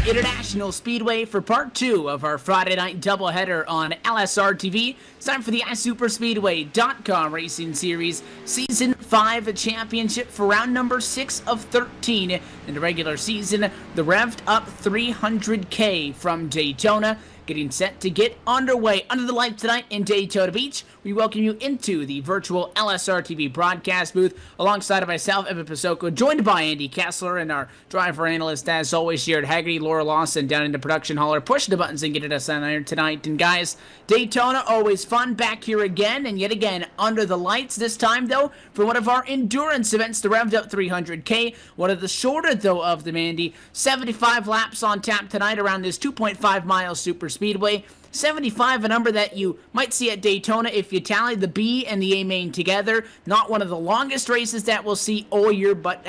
International Speedway for part 2 of our Friday night doubleheader on LSRTV. It's time for the iSuperspeedway.com Racing Series Season 5 Championship for round number 6 of 13 in the regular season. The Revved Up 300K from Daytona, getting set to get underway under the lights tonight in Daytona Beach. We welcome you into the virtual LSRTV broadcast booth alongside of myself, Evan Pasoko, joined by Andy Kessler and our driver analyst, as always, Jared Haggerty, Laura Lawson down in the production hauler, pushing the buttons and getting us on air tonight. And guys, Daytona, always fun, back here again, and yet again under the lights. This time, though, for one of our endurance events, the Revved Up 300K, one of the shorter, though, of them, Andy. 75 laps on tap tonight around this 2.5 mile super speedway. 75, a number that you might see at Daytona if you tally the B and the A main together. Not one of the longest races that we'll see all year, but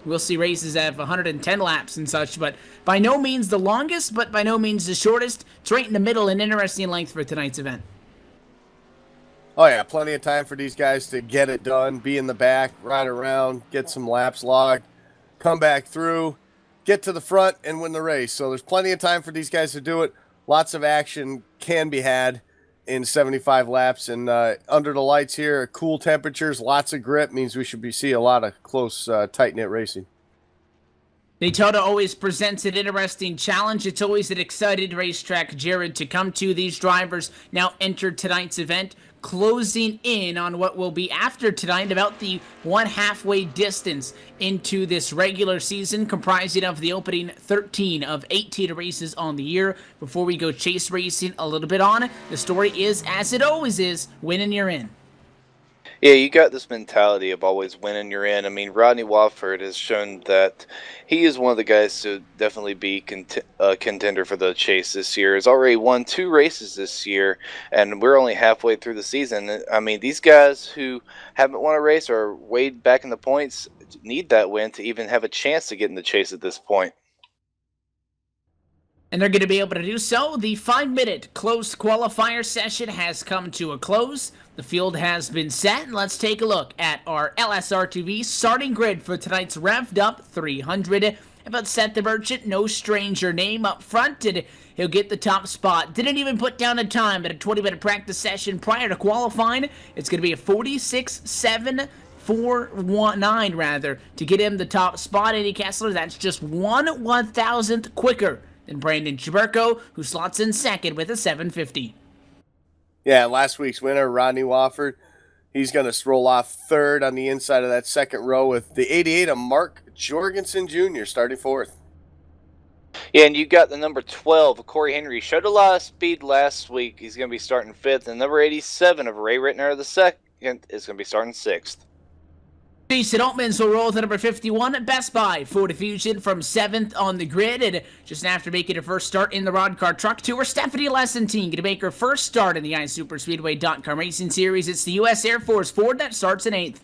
we'll see races that have 110 laps and such, but by no means the longest, but by no means the shortest. It's right in the middle, an interesting length for tonight's event. Oh yeah, plenty of time for these guys to get it done, be in the back, ride around, get some laps logged, come back through, get to the front, and win the race. So there's plenty of time for these guys to do it. Lots of action can be had in 75 laps, and under the lights here, cool temperatures, lots of grip, means we should see a lot of close, tight-knit racing. Daytona always presents an interesting challenge. It's always an exciting racetrack, Jared, to come to. These drivers now enter tonight's event, closing in on what will be after tonight, about the one halfway distance into this regular season, comprising of the opening 13 of 18 races on the year. Before we go chase racing a little bit on, the story is, as it always is, win and you're in. Yeah, you got this mentality of always winning you're in. I mean, Rodney Wofford has shown that he is one of the guys to definitely be a contender for the chase this year. He's already won 2 races this year, and we're only halfway through the season. I mean, these guys who haven't won a race or are way back in the points need that win to even have a chance to get in the chase at this point. And they're going to be able to do so. The 5-minute closed qualifier session has come to a close. The field has been set, and let's take a look at our LSRTV starting grid for tonight's Revved Up 300. About Seth the Merchant, no stranger name up front, and he'll get the top spot. Didn't even put down a time at a 20-minute practice session prior to qualifying. It's going to be a 46.749 rather to get him the top spot. Andy Kessler, that's just 1/1000th quicker than Brandon Chiberko, who slots in second with a 750. Yeah, last week's winner, Rodney Wofford, he's going to roll off third on the inside of that second row with the 88 of Mark Jorgensen Jr. starting fourth. Yeah, and you got the number 12 of Corey Henry. Showed a lot of speed last week. He's going to be starting fifth. And number 87 of Ray Rittner, the second, is going to be starting sixth. Jason Altmans will roll to number 51 at Best Buy. Ford Fusion from 7th on the grid. And just after making her first start in the Rod Car Truck Tour, Stephanie Lessentine going to make her first start in the iSuperspeedway.com Racing Series. It's the U.S. Air Force Ford that starts in 8th.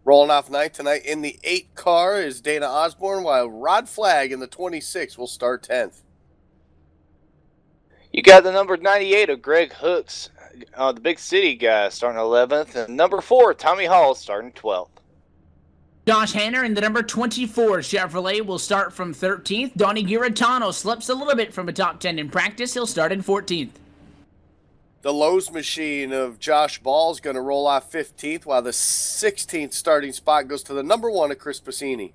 Rolling off night tonight in the 8 car is Dana Osborne, while Rod Flagg in the 26 will start 10th. You got the number 98 of Greg Hooks, the big city guy, starting 11th. And number 4, Tommy Hall, starting 12th. Josh Hanner in the number 24 Chevrolet will start from 13th. Donnie Giratano slips a little bit from a top 10 in practice. He'll start in 14th. The Lowe's machine of Josh Ball is going to roll off 15th, while the 16th starting spot goes to the number 1 of Chris Passini.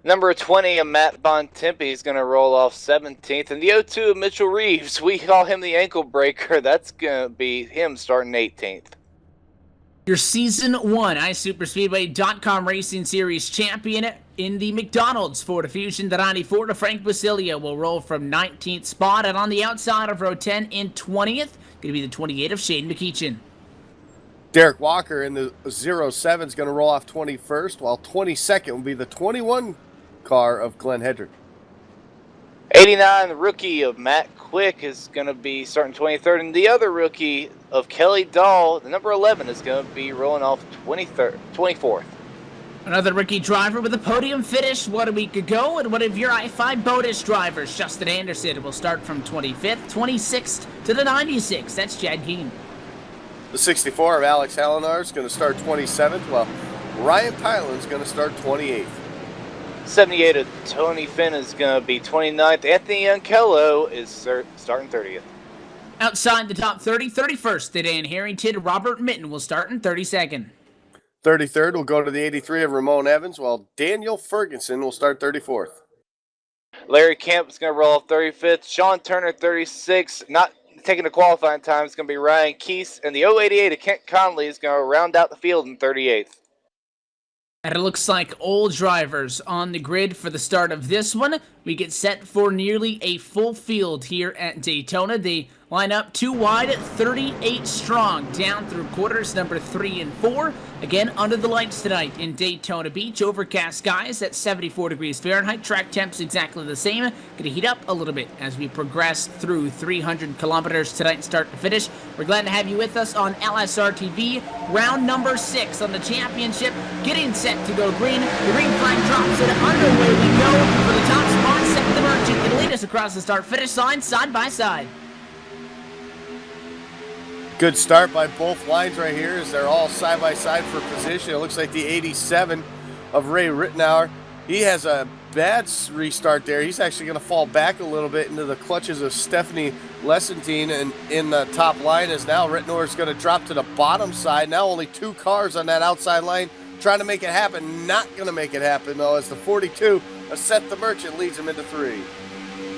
Number 20 of Matt Bontempi is going to roll off 17th. And the 02 of Mitchell Reeves, we call him the ankle breaker. That's going to be him starting 18th. Your Season 1 iSuperspeedway.com Racing Series champion in the McDonald's Ford Fusion, the 94 of Frank Basilio will roll from 19th spot. And on the outside of row 10 in 20th, going to be the 28 of Shane McEachin. Derek Walker in the 07 is going to roll off 21st, while 22nd will be the 21 car of Glenn Hedrick. 89, the rookie of Matt Quick, is going to be starting 23rd. And the other rookie of Kelly Dahl, the number 11, is going to be rolling off 24th. Another rookie driver with a podium finish 1 week ago, and one of your I-5 bonus drivers, Justin Anderson, will start from 25th, 26th to the 96th. That's Chad Keene. The 64 of Alex Hallinar is going to start 27th, while Ryan Pylan is going to start 28th. 78 of Tony Finn is going to be 29th. Anthony Ankello is starting 30th. Outside the top 30, 31st, Dan Harrington. Robert Mitten will start in 32nd. 33rd will go to the 83 of Ramon Evans, while Daniel Ferguson will start 34th. Larry Camp is going to roll off 35th. Sean Turner, 36th. Not taking the qualifying time, it's going to be Ryan Keese. And the 088 of Kent Conley is going to round out the field in 38th. And it looks like all drivers on the grid for the start of this one. We get set for nearly a full field here at Daytona. They line up 2 wide, 38 strong, down through quarters number 3 and 4. Again, under the lights tonight in Daytona Beach. Overcast skies at 74 degrees Fahrenheit. Track temps exactly the same. Going to heat up a little bit as we progress through 300 kilometers tonight, start to finish. We're glad to have you with us on LSRTV. Round number 6 on the championship. Getting set to go green. The green flag drops and underway we go for the top spot. Set the Merchant can lead us across the start-finish line, side by side. Good start by both lines right here as they're all side by side for position. It looks like the 87 of Ray Rittenauer. He has a bad restart there. He's actually going to fall back a little bit into the clutches of Stephanie Lessentine, and in the top line is now Rittenauer is going to drop to the bottom side. Now only 2 cars on that outside line trying to make it happen. Not going to make it happen though, as the 42 of Seth the Merchant leads him into 3.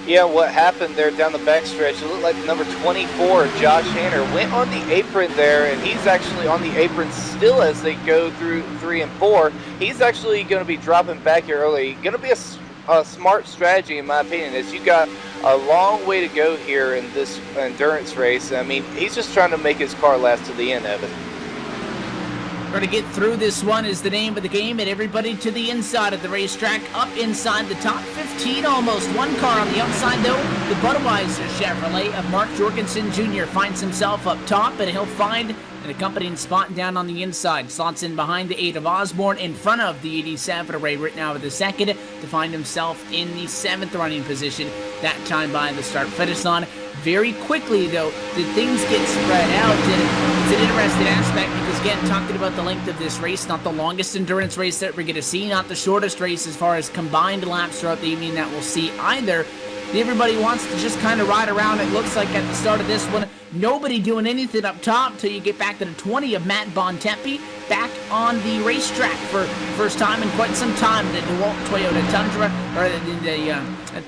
Yeah, what happened there down the backstretch, it looked like number 24, Josh Hanner, went on the apron there, and he's actually on the apron still as they go through 3 and 4. He's actually going to be dropping back here early. Going to be a smart strategy, in my opinion, as you got a long way to go here in this endurance race. I mean, he's just trying to make his car last to the end, Evan. Trying to get through this one is the name of the game, and everybody to the inside of the racetrack, up inside the top 15 almost. 1 car on the outside though, the Budweiser Chevrolet of Mark Jorgensen Jr. finds himself up top, and he'll find an accompanying spot down on the inside. Slots in behind the 8 of Osborne, in front of the 87 of Ray Rittenauer the second, to find himself in the 7th running position, that time by the start-finish line. Very quickly, though, did things get spread out, and it's an interesting aspect because, again, talking about the length of this race, not the longest endurance race that we're going to see, not the shortest race as far as combined laps throughout the evening that we'll see either. Everybody wants to just kind of ride around. It looks like at the start of this one, nobody doing anything up top until you get back to the 20 of Matt Bontempi, back on the racetrack for first time in quite some time. The DeWalt Toyota Tundra, or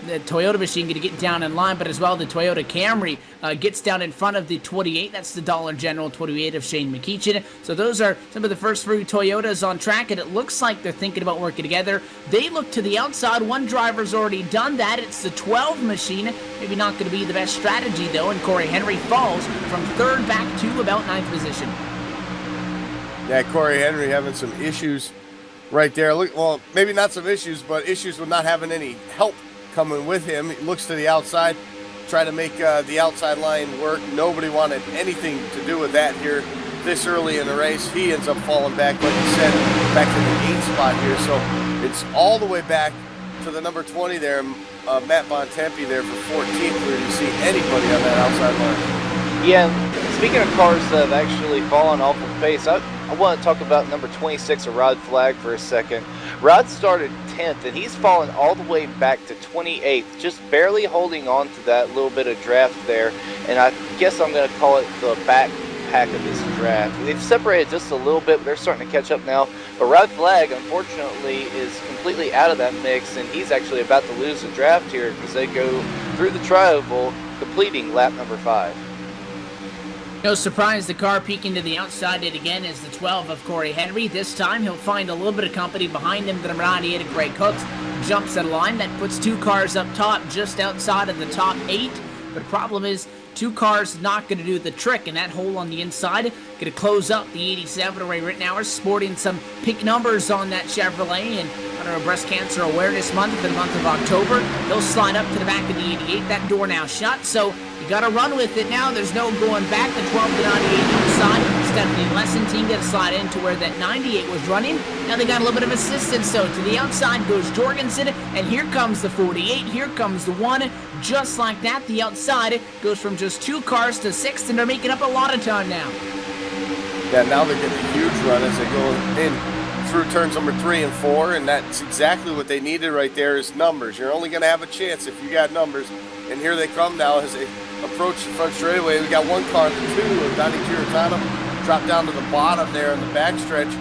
the Toyota machine, going to get down in line, but as well the Toyota Camry gets down in front of the 28. That's the Dollar General 28 of Shane McEachin. So those are some of the first 3 Toyotas on track, and it looks like they're thinking about working together. They look to the outside. One driver's already done that. It's the 12 machine. Maybe not going to be the best strategy, though, and Corey Henry falls from 3rd back to about 9th position. Yeah, Corey Henry having some issues right there. Look, well, maybe not some issues, but issues with not having any help coming with him. He looks to the outside, try to make the outside line work. Nobody wanted anything to do with that here this early in the race. He ends up falling back, like you said, back to the 8th spot here. So it's all the way back to the number 20 there, Matt Bontempi there for 14th, where you see anybody on that outside line. Yeah, speaking of cars that have actually fallen off of pace, I want to talk about number 26 of Rod Flagg for a second. Rod started 10th, and he's fallen all the way back to 28th, just barely holding on to that little bit of draft there. And I guess I'm going to call it the backpack of this draft. They've separated just a little bit, but they're starting to catch up now. But Rod Flagg, unfortunately, is completely out of that mix, and he's actually about to lose the draft here because they go through the tri-oval, completing lap number 5. No surprise, the car peeking to the outside yet again is the 12 of Corey Henry. This time he'll find a little bit of company behind him. The number 98 of Greg Hooks jumps at a line that puts 2 cars up top just outside of the top 8. But the problem is 2 cars not going to do the trick, and that hole on the inside going to close up the 87 of Ray Rittenauer, sporting some pink numbers on that Chevrolet, and under Breast Cancer Awareness Month for the month of October. He'll slide up to the back of the 88. That door now shut, so you got to run with it now. There's no going back. The 12 to 98 outside. Stephanie Lessentine got to slide into where that 98 was running. Now they got a little bit of assistance, so to the outside goes Jorgensen, and here comes the 48. Here comes the 1. Just like that, the outside goes from just 2 cars to 6, and they're making up a lot of time now. Yeah, now they're getting a huge run as they go in through turns number 3 and 4, and that's exactly what they needed right there is numbers. You're only going to have a chance if you got numbers. And here they come now as they approach the front straightaway. We got one car, the 2 of Donnie Giratano, drop down to the bottom there in the backstretch.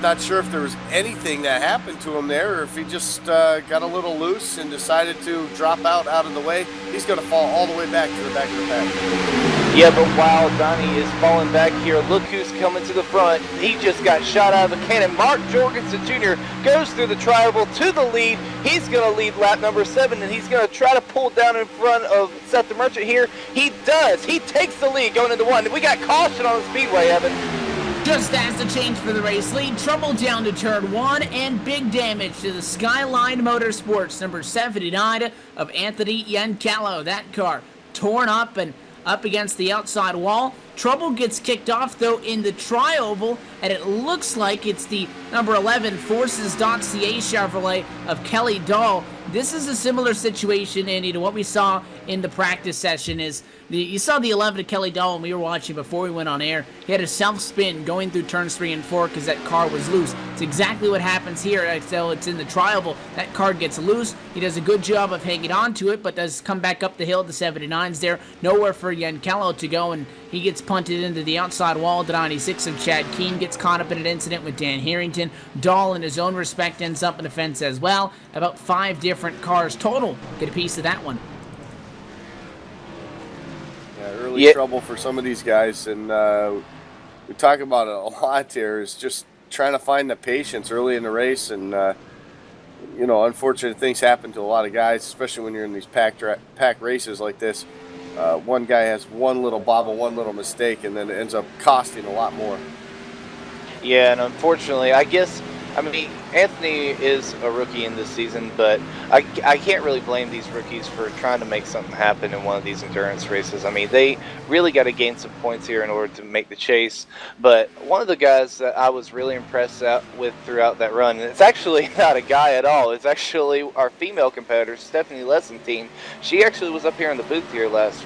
Not sure if there was anything that happened to him there or if he just got a little loose and decided to drop out of the way. He's going to fall all the way back to the back of the pack. Yeah, but while Donnie is falling back here, look who's coming to the front. He just got shot out of a cannon. Mark Jorgensen Jr. goes through the tri-oval to the lead. He's going to lead lap number 7, and he's going to try to pull down in front of Seth the Merchant here. He does. He takes the lead going into 1. We got caution on the speedway, Evan. Just as the change for the race lead, trouble down to turn 1, and big damage to the Skyline Motorsports number 79 of Anthony Yancallo. That car torn up and up against the outside wall. Trouble gets kicked off, though, in the tri-oval, and it looks like it's the number 11 Forces.ca Chevrolet of Kelly Dahl. This is a similar situation, Andy, to what we saw in the practice session. You saw the 11 of Kelly Dahl when we were watching before we went on air. He had a self-spin going through turns 3 and 4 because that car was loose. It's exactly what happens here. So it's in the tri-oval. That car gets loose. He does a good job of hanging on to it, but does come back up the hill. The 79's there. Nowhere for Yancallo to go, and he gets punted into the outside wall. The 96 of Chad Keene gets caught up in an incident with Dan Harrington. Dahl, in his own respect, ends up in the fence as well. About 5 different cars total get a piece of that one. Early trouble for some of these guys, and we talk about it a lot here, is just trying to find the patience early in the race, and unfortunate things happen to a lot of guys, especially when you're in these pack races like this. One guy has one little bobble, one little mistake, and then it ends up costing a lot more. Yeah, and unfortunately, Anthony is a rookie in this season, but I can't really blame these rookies for trying to make something happen in one of these endurance races. I mean, they really got to gain some points here in order to make the chase. But one of the guys that I was really impressed with throughout that run, and it's actually not a guy at all, it's actually our female competitor, Stephanie Lessentine. She actually was up here in the booth here last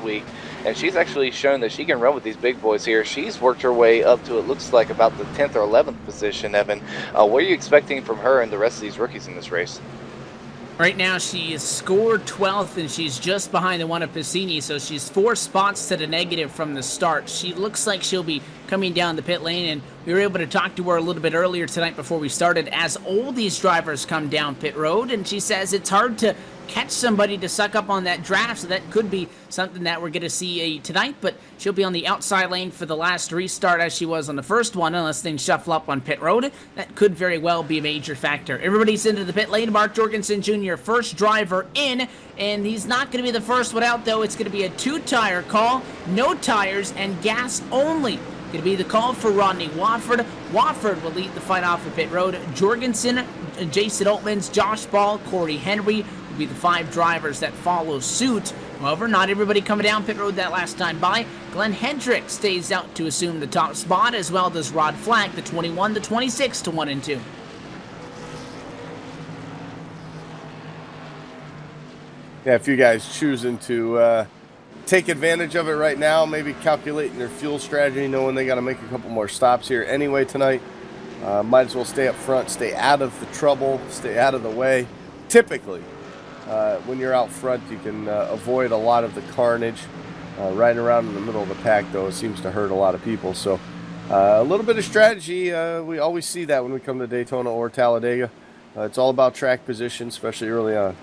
week, and she's actually shown that she can run with these big boys here. She's worked her way up to, it looks like, about the 10th or 11th position, Evan. What are you expecting from her and the rest of these rookies in this race? Right now, she is scored 12th, and she's just behind the one of Piscini, so she's 4 spots to the negative from the start. She looks like she'll be coming down the pit lane, and we were able to talk to her a little bit earlier tonight before we started as all these drivers come down pit road, and she says it's hard to catch somebody to suck up on that draft, so that could be something that we're going to see tonight, but she'll be on the outside lane for the last restart as she was on the first one, unless things shuffle up on pit road. That could very well be a major factor. Everybody's into the pit lane. Mark Jorgensen Jr., first driver in, and he's not going to be the first one out, though. It's going to be a 2-tire call, no tires, and gas only. Going to be the call for Rodney Wofford. Wofford will lead the fight off of pit road. Jorgensen, Jason Altmans, Josh Ball, Corey Henry will be the 5 drivers that follow suit. However, not everybody coming down pit road that last time by. Glenn Hendrick stays out to assume the top spot, as well as Rod Flack, the 21, the 26 to 1 and 2. Yeah, a few guys choosing to take advantage of it right now, maybe calculating their fuel strategy, knowing they got to make a couple more stops here anyway tonight. Might as well stay up front, stay out of the trouble, stay out of the way. Typically, when you're out front, you can avoid a lot of the carnage. Riding around in the middle of the pack, though, it seems to hurt a lot of people. So a little bit of strategy. We always see that when we come to Daytona or Talladega. It's all about track position, especially early on.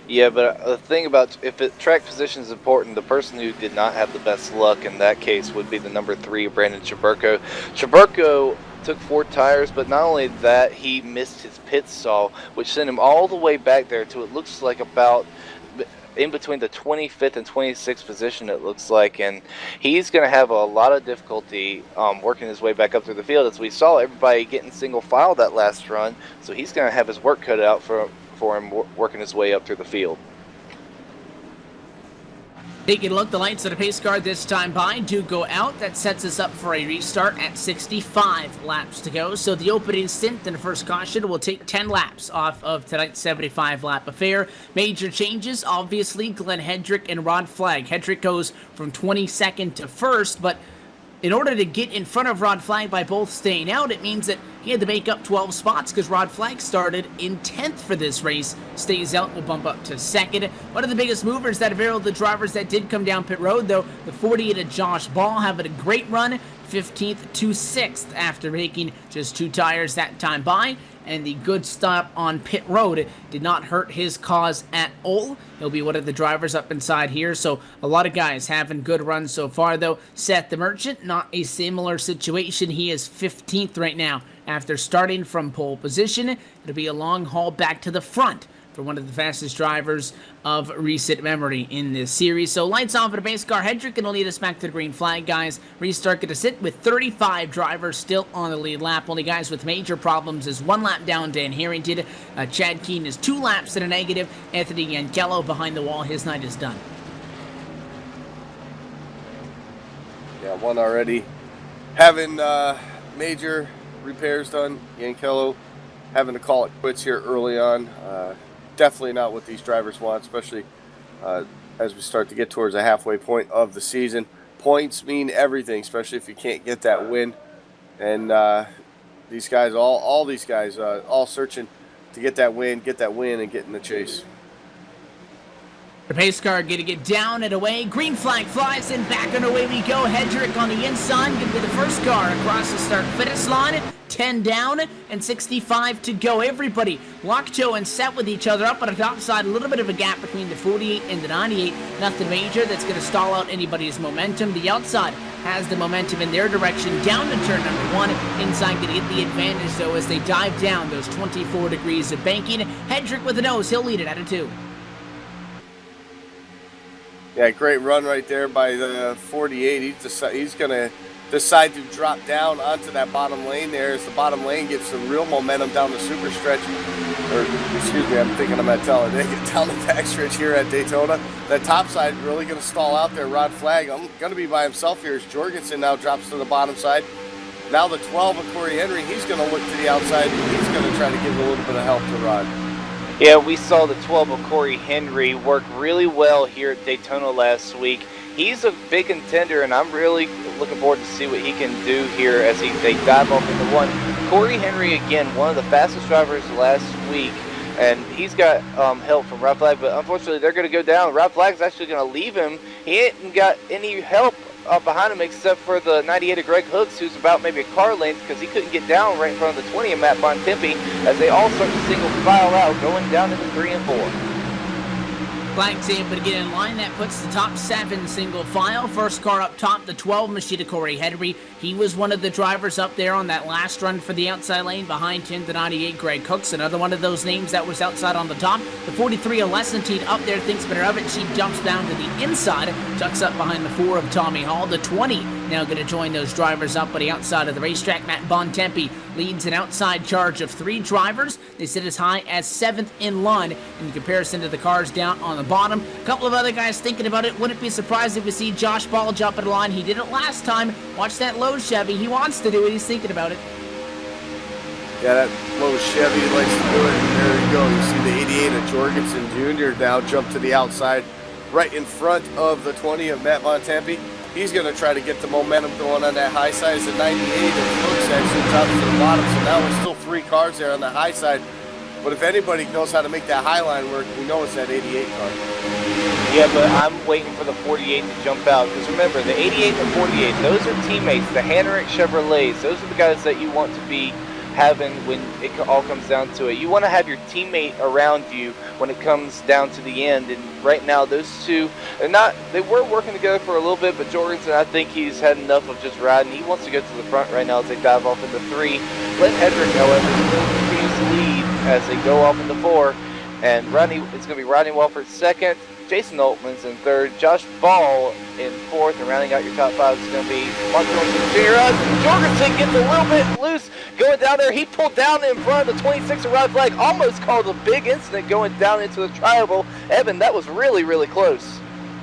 Yeah, but the thing about track position is important, the person who did not have the best luck in that case would be the number 3, Brandon Chaburko. Chaburko took 4 tires, but not only that, he missed his pit stall, which sent him all the way back there to, it looks like, about in between the 25th and 26th position, it looks like, and he's going to have a lot of difficulty working his way back up through the field, as we saw everybody getting single file that last run, so he's going to have his work cut out for him working his way up through the field. Taking a look, the lights of the pace car this time by do go out. That sets us up for a restart at 65 laps to go. So the opening stint and the first caution will take 10 laps off of tonight's 75-lap affair. Major changes, obviously, Glenn Hendrick and Rod Flack. Hendrick goes from 22nd to 1st, but In order to get in front of Rod Flag by both staying out, it means that he had to make up 12 spots because Rod Flag started in 10th for this race. Stays out, will bump up to 2nd. One of the biggest movers that have aerialed the drivers that did come down pit road, though, the 48 of Josh Ball having a great run, 15th to 6th after making just 2 tires that time by. And the good stop on pit road did not hurt his cause at all. He'll be one of the drivers up inside here, so a lot of guys having good runs so far, though. Seth the Merchant, not a similar situation. He is 15th right now after starting from pole position. It'll be a long haul back to the front for one of the fastest drivers of recent memory in this series. So lights on for the base car. Hendrick going to lead us back to the green flag, guys. Restart going to sit with 35 drivers still on the lead lap. Only guys with major problems is 1 lap down, Dan Harrington. Chad Keene is 2 laps in a negative. Anthony Yankello behind the wall. His night is done. Yeah, one already having major repairs done. Yankello having to call it quits here early on. Definitely not what these drivers want, especially as we start to get towards the halfway point of the season. Points mean everything, especially if you can't get that win. And these guys, all these guys, all searching to get that win, and get in the chase. The pace car going to get down and away. Green flag flies and back and away we go. Hedrick on the inside going to be the first car across the start-finish line. 10 down and 65 to go. Everybody lockjaw and set with each other up on the top side. A little bit of a gap between the 48 and the 98. Nothing major that's going to stall out anybody's momentum. The outside has the momentum in their direction down to turn number 1. Inside going to get the advantage, though, as they dive down those 24 degrees of banking. Hedrick with the nose. He'll lead it at a 2. Yeah, great run right there by the 48. He's going to decide to drop down onto that bottom lane there as the bottom lane gets some real momentum down the super stretch. Or, excuse me, I'm thinking I'm at Talladega. Down the back stretch here at Daytona. That top side really going to stall out there. Rod Flag, I'm going to be by himself here as Jorgensen now drops to the bottom side. Now the 12 of Corey Henry, he's going to look to the outside. He's going to try to give a little bit of help to Rod. Yeah, we saw the 12 of Corey Henry work really well here at Daytona last week. He's a big contender, and I'm really looking forward to see what he can do here as they dive off into 1. Corey Henry, again, one of the fastest drivers last week, and he's got help from Rod Flag, but unfortunately they're going to go down. Rod Flag's actually going to leave him. He ain't got any help behind him except for the 98 of Greg Hooks, who's about maybe a car length because he couldn't get down right in front of the 20 of Matt Bontempi as they all start to single file out, going down into 3 and 4. Flag's able to get in line. That puts the top 7 single file. First car up top, the 12 Machida Corey Henry. He was one of the drivers up there on that last run for the outside lane behind him, the 98 Greg Hooks, another one of those names that was outside on the top. The 43 Alessantine up there thinks better of it. She jumps down to the inside, tucks up behind the 4 of Tommy Hall. The 20 now going to join those drivers up on the outside of the racetrack. Matt Bontempi leads an outside charge of 3 drivers. They sit as high as 7th in line in comparison to the cars down on the bottom. A couple of other guys thinking about it. Wouldn't be surprised if we see Josh Ball jump in line. He did it last time. Watch that low Chevy. He wants to do it. He's thinking about it. Yeah, that low Chevy likes to do it. And there you go. You see the 88 of Jorgensen Jr. now jump to the outside right in front of the 20 of Matt Bontempi. He's going to try to get the momentum going on that high side. As the 98 of Hooks actually drops to the bottom. So now there's still 3 cars there on the high side. But if anybody knows how to make that high line work, we know it's that 88 car. Yeah, but I'm waiting for the 48 to jump out. Because remember, the 88 and 48, those are teammates. The Hanrick Chevrolets, those are the guys that you want to be having when it all comes down to it. You want to have your teammate around you when it comes down to the end. And right now, those two, they were working together for a little bit, but Jorgensen, I think he's had enough of just riding. He wants to go to the front right now as they dive off into 3. Glenn Hedrick, however, still continues to lead as they go off into 4. And it's going to be Rodney Walford 2nd, Jason Altman's in 3rd, Josh Ball in 4th, and rounding out your top 5 is going to be Mark Jorgensen Jr. Jorgensen gets a little bit loose going down there. He pulled down in front of the 26 of Rod Flag, almost caused a big incident going down into the triangle. Evan, that was really, really close.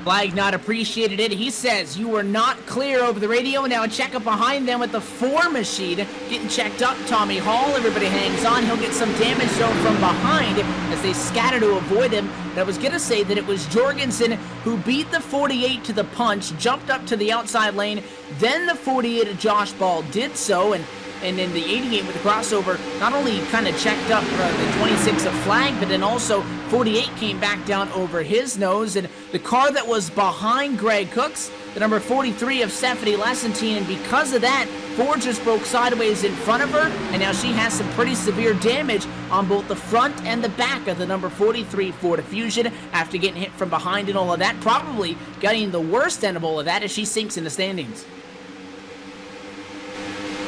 Flag not appreciated it. He says you were not clear over the radio. Now a checkup behind them with the 4 machine. Getting checked up, Tommy Hall. Everybody hangs on. He'll get some damage though from behind as they scatter to avoid him. But I was going to say that it was Jorgensen who beat the 48 to the punch, jumped up to the outside lane. Then the 48 of Josh Ball did so, and then the 88 with the crossover not only kind of checked up the 26 of Flag, but then also 48 came back down over his nose. And the car that was behind Greg Cooks, the number 43 of Stephanie Lessentine, and because of that, Ford just broke sideways in front of her, and now she has some pretty severe damage on both the front and the back of the number 43 Ford Fusion after getting hit from behind and all of that. Probably getting the worst end of all of that as she sinks in the standings.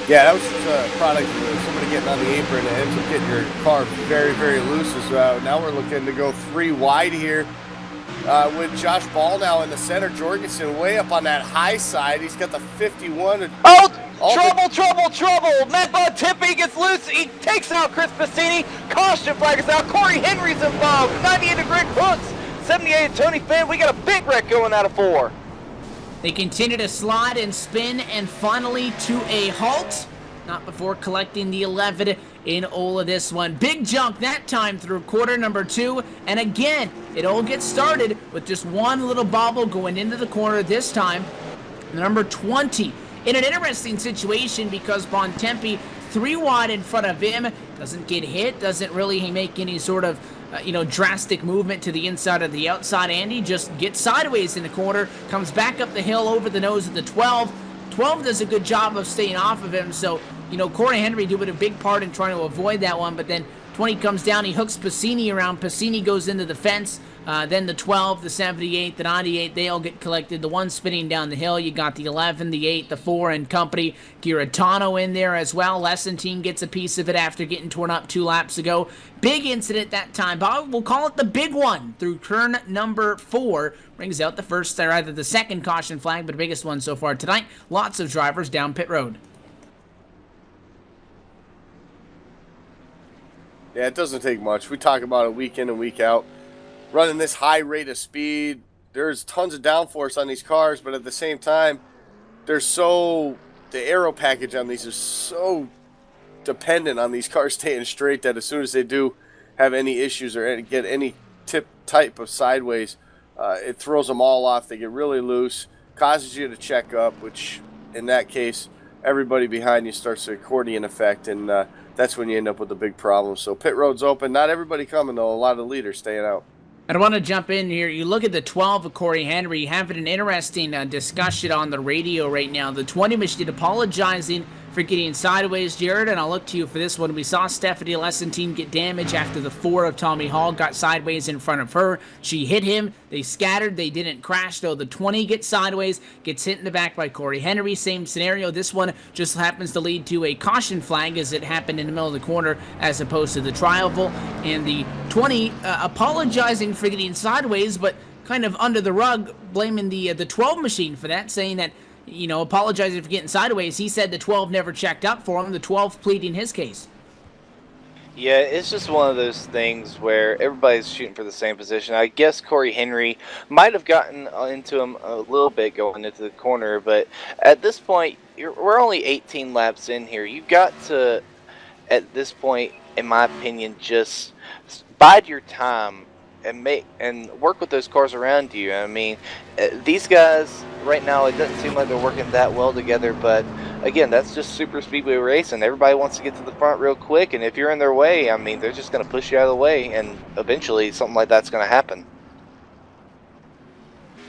Yeah, that was just a product of somebody getting on the apron and ends up getting your car very, very loose. Now we're looking to go 3 wide here with Josh Ball now in the center. Jorgensen way up on that high side. He's got the 51. Trouble! Matt Bontempi gets loose. He takes out Chris Bassini. Caution flag is out. Corey Henry's involved. 98 to Greg Hooks. 78 to Tony Finn. We got a big wreck going out of 4. They continue to slide and spin and finally to a halt. Not before collecting the 11 in all of this one. Big jump that time through quarter number 2. And again, it all gets started with just one little bobble going into the corner this time. Number 20 in an interesting situation because Bontempi 3 wide in front of him. Doesn't get hit, doesn't really make any sort of drastic movement to the inside or the outside. Andy just gets sideways in the corner, comes back up the hill over the nose of the 12. 12 does a good job of staying off of him, so, Corey Henry doing a big part in trying to avoid that one, but then 20 comes down, he hooks Passini around, Passini goes into the fence, then the 12, the 78, the 98, they all get collected. The one spinning down the hill, you got the 11, the 8, the 4, and company. Giratano in there as well. Lessentine gets a piece of it after getting torn up 2 laps ago. Big incident that time, but we'll call it the big one through turn number 4. Brings out the first, or either the second caution flag, but the biggest one so far tonight. Lots of drivers down pit road. Yeah, it doesn't take much. We talk about it week in and week out. Running this high rate of speed, there's tons of downforce on these cars, but at the same time, the aero package on these is so dependent on these cars staying straight that as soon as they do have any issues or get any type of sideways, it throws them all off. They get really loose, causes you to check up, which in that case, everybody behind you starts the accordion effect, and that's when you end up with a big problem. So pit road's open. Not everybody coming, though. A lot of leaders staying out. I want to jump in here. You look at the 12 of Corey Henry, having an interesting discussion on the radio right now. The 20 machine apologizing for getting sideways, Jared, and I'll look to you for this one. We saw Stephanie Lessentine get damage after the 4 of Tommy Hall got sideways in front of her. She hit him. They scattered. They didn't crash, though. The 20 gets sideways, gets hit in the back by Corey Henry. Same scenario. This one just happens to lead to a caution flag as it happened in the middle of the corner as opposed to the trial. And the 20 apologizing for getting sideways, but kind of under the rug, blaming the 12 machine for that, saying that, apologizing for getting sideways. He said the 12 never checked up for him, the 12 pleading his case. Yeah, it's just one of those things where everybody's shooting for the same position. I guess Corey Henry might have gotten into him a little bit going into the corner, but at this point, we're only 18 laps in here. You've got to, at this point, in my opinion, just bide your time and work with those cars around you. I mean, these guys right now, it doesn't seem like they're working that well together, but again, that's just super speedway racing. Everybody wants to get to the front real quick, and if you're in their way, I mean, they're just going to push you out of the way, and eventually something like that's going to happen.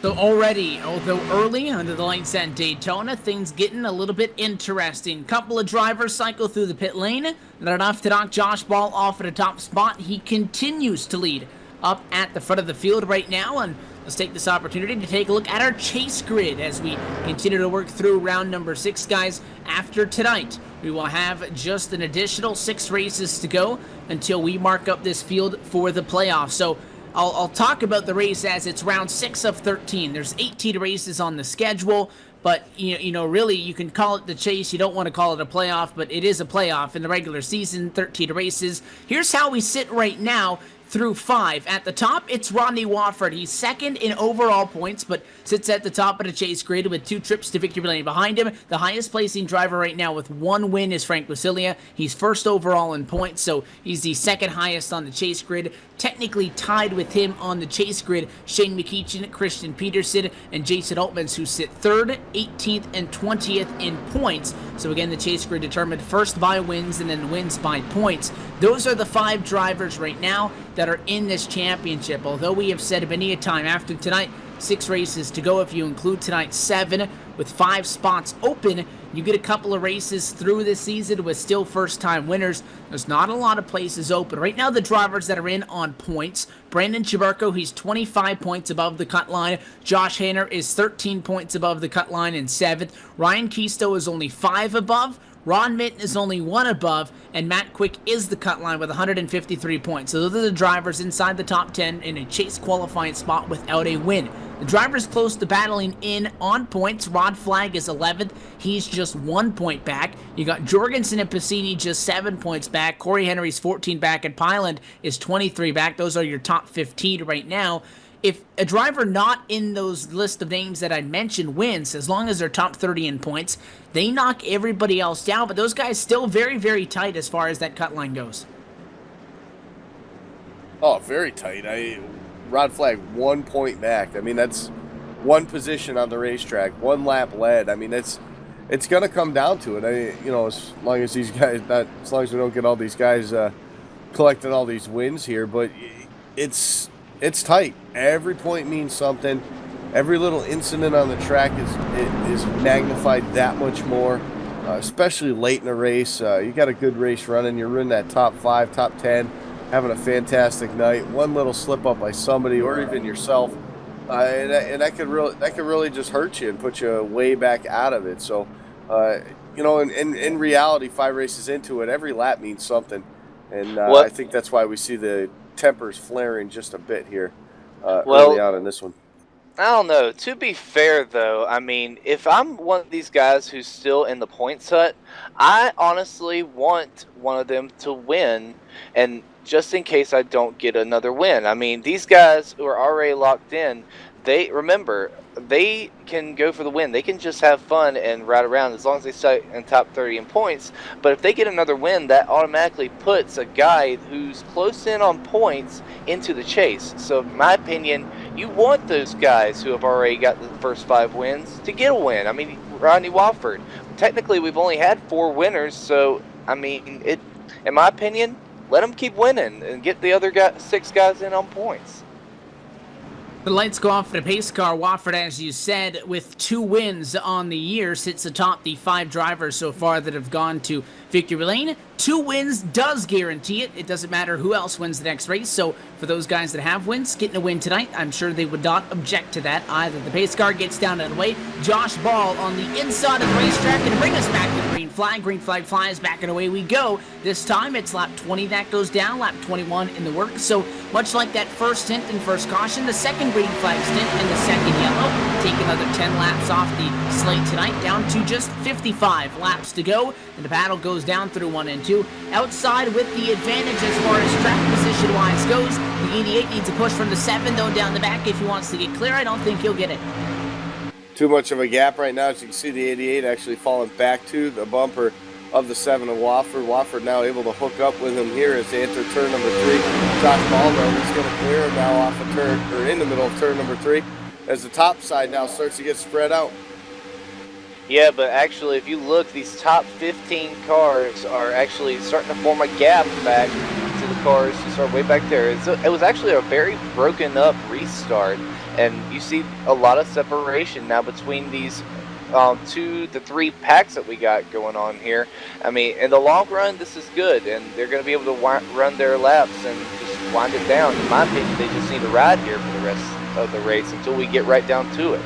So already, although early under the lights at Daytona, things getting a little bit interesting. Couple of drivers cycle through the pit lane. Not enough to knock Josh Ball off at a top spot. He continues to lead up at the front of the field right now, and let's take this opportunity to take a look at our chase grid as we continue to work through round number 6, guys. After tonight, we will have just an additional 6 races to go until we mark up this field for the playoffs. So I'll talk about the race as it's round 6 of 13. There's 18 races on the schedule, but really you can call it the chase. You don't want to call it a playoff, but it is a playoff in the regular season, 13 races. Here's how we sit right now. through 5. At the top, it's Rodney Wofford. He's second in overall points, but sits at the top of the chase grid with 2 trips to victory lane behind him. The highest placing driver right now with 1 win is Frank Lucilia. He's first overall in points, so he's the second highest on the chase grid. Technically tied with him on the chase grid, Shane McEachin, Christian Peterson, and Jason Altmans, who sit 3rd, 18th, and 20th in points. So again, the chase grid determined first by wins and then wins by points. Those are the 5 drivers right now that are in this championship. Although we have said many a time after tonight, 6 races to go. If you include tonight 7 with 5 spots open, you get a couple of races through this season with still first-time winners. There's not a lot of places open. Right now, the drivers that are in on points, Brandon Chaburko, he's 25 points above the cut line. Josh Hanner is 13 points above the cut line in 7th. Ryan Kisto is only 5 above. Ron Mitten is only 1 above, and Matt Quick is the cut line with 153 points. So those are the drivers inside the top 10 in a chase qualifying spot without a win. The drivers close to battling in on points. Rod Flagg is 11th. He's just 1 point back. You got Jorgensen and Passini just 7 points back. Corey Henry's 14 back, and Pyland is 23 back. Those are your top 15 right now. If a driver not in those list of names that I mentioned wins, as long as they're top 30 in points, they knock everybody else down. But those guys still very, very tight as far as that cut line goes. Oh, very tight. Rod Flagg 1 point back. I mean, that's 1 position on the racetrack, 1 lap led. I mean, it's going to come down to it. As long as these guys, as long as we don't get all these guys collecting all these wins here, but it's tight. Every point means something. Every little incident on the track is magnified that much more, especially late in a race. You got a good race running. You're in that top 5, top 10, having a fantastic night. One little slip up by somebody or even yourself, and that could really just hurt you and put you way back out of it. So, in reality, 5 races into it, every lap means something, and I think that's why we see the tempers flaring just a bit here early on in this one. I don't know. To be fair, though, I mean, if I'm one of these guys who's still in the points hut, I honestly want one of them to win, and just in case I don't get another win. I mean, these guys who are already locked in, they can go for the win. They can just have fun and ride around as long as they stay in top 30 in points. But if they get another win, that automatically puts a guy who's close in on points into the chase. So in my opinion, you want those guys who have already got the first 5 wins to get a win. I mean, Rodney Wofford. Technically, we've only had 4 winners, so I mean, in my opinion, let them keep winning and get the other 6 guys in on points. The lights go off for the pace car. Wofford, as you said, with 2 wins on the year, sits atop the 5 drivers so far that have gone to victory lane. 2 wins does guarantee it. It doesn't matter who else wins the next race. So for those guys that have wins, getting a win tonight, I'm sure they would not object to that either. The pace car gets down and away. Josh Ball on the inside of the racetrack and bring us back to the green flag. Green flag flies back and away we go. This time it's lap 20 that goes down, lap 21 in the works. So much like that first stint and first caution, the second green flag stint and the second yellow take another 10 laps off the slate tonight, down to just 55 laps to go, and the battle goes down through 1 and 2. Outside with the advantage as far as track position wise goes, the 88 needs a push from the 7 though down the back if he wants to get clear. I don't think he'll get it. Too much of a gap right now. As you can see, the 88 actually falling back to the bumper of the 7 of Wofford. Wofford now able to hook up with him here as they enter turn number 3. Josh Ball though, he's going to clear now off a turn, or in the middle of turn number 3, as the top side now starts to get spread out. Yeah, but actually, if you look, these top 15 cars are actually starting to form a gap back to the cars who start way back there. It was actually a very broken up restart, and you see a lot of separation now between these 2 to 3 packs that we got going on here. I mean, in the long run, this is good, and they're going to be able to run their laps and just wind it down. In my opinion, they just need to ride here for the rest of the race until we get right down to it.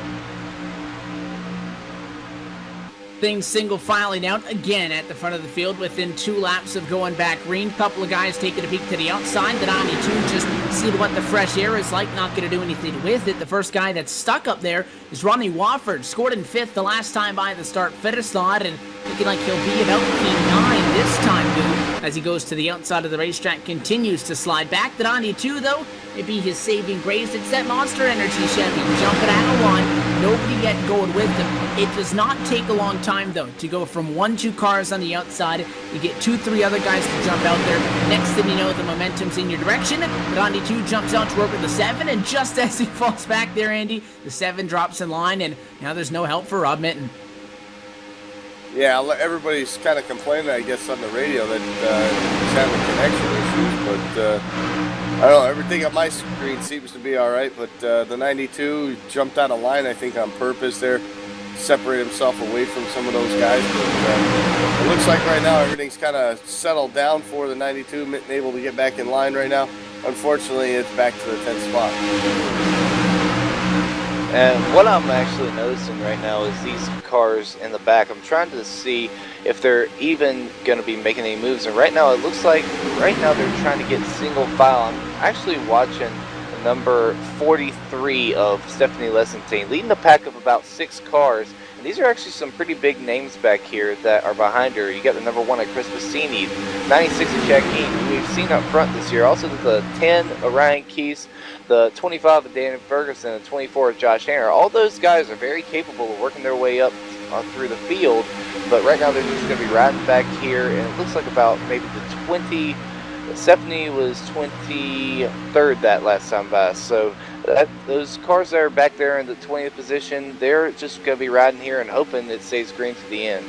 Things single filing out again at the front of the field within 2 laps of going back green. Couple of guys taking a peek to the outside. The 92 just see what the fresh air is like. Not going to do anything with it. The first guy that's stuck up there is Rodney Wofford. Scored in 5th the last time by the start finish slot, and looking like he'll be about P9 this time, dude. as he goes to the outside of the racetrack, continues to slide back. The 92, though, maybe his saving grace. It's that Monster Energy Chevy jumping out of one. Nobody yet going with him. It does not take a long time, though, to go from 1-2 cars on the outside. You get 2-3 other guys to jump out there. Next thing you know, the momentum's in your direction. The 92 jumps out to work with the 7, and just as he falls back there, Andy, the 7 drops in line, and now there's no help for Rob Mitten. Yeah, everybody's kind of complaining, I guess, on the radio that he's having connection issues, but I don't know, everything on my screen seems to be all right, but the 92 jumped out of line, I think, on purpose there, separate himself away from some of those guys, but it looks like right now everything's kind of settled down for the 92, Mitten able to get back in line right now. Unfortunately, it's back to the 10th spot. And what I'm actually noticing right now is these cars in the back. I'm trying to see if they're even going to be making any moves. And right now it looks like right now they're trying to get single file. I'm actually watching the number 43 of Stephanie Lesentine leading the pack of about 6 cars. And these are actually some pretty big names back here that are behind her. You got the number 1 of Chris Bassini, 96 of Jack Keane, who we've seen up front this year. Also the 10 of Ryan Keese, the 25 of Dan Ferguson, and 24 of Josh Hanner. All those guys are very capable of working their way up through the field, but right now they're just going to be riding back here, and it looks like about maybe the 20. Stephanie was 23rd that last time by, so those cars that are back there in the 20th position, they're just going to be riding here and hoping it stays green to the end.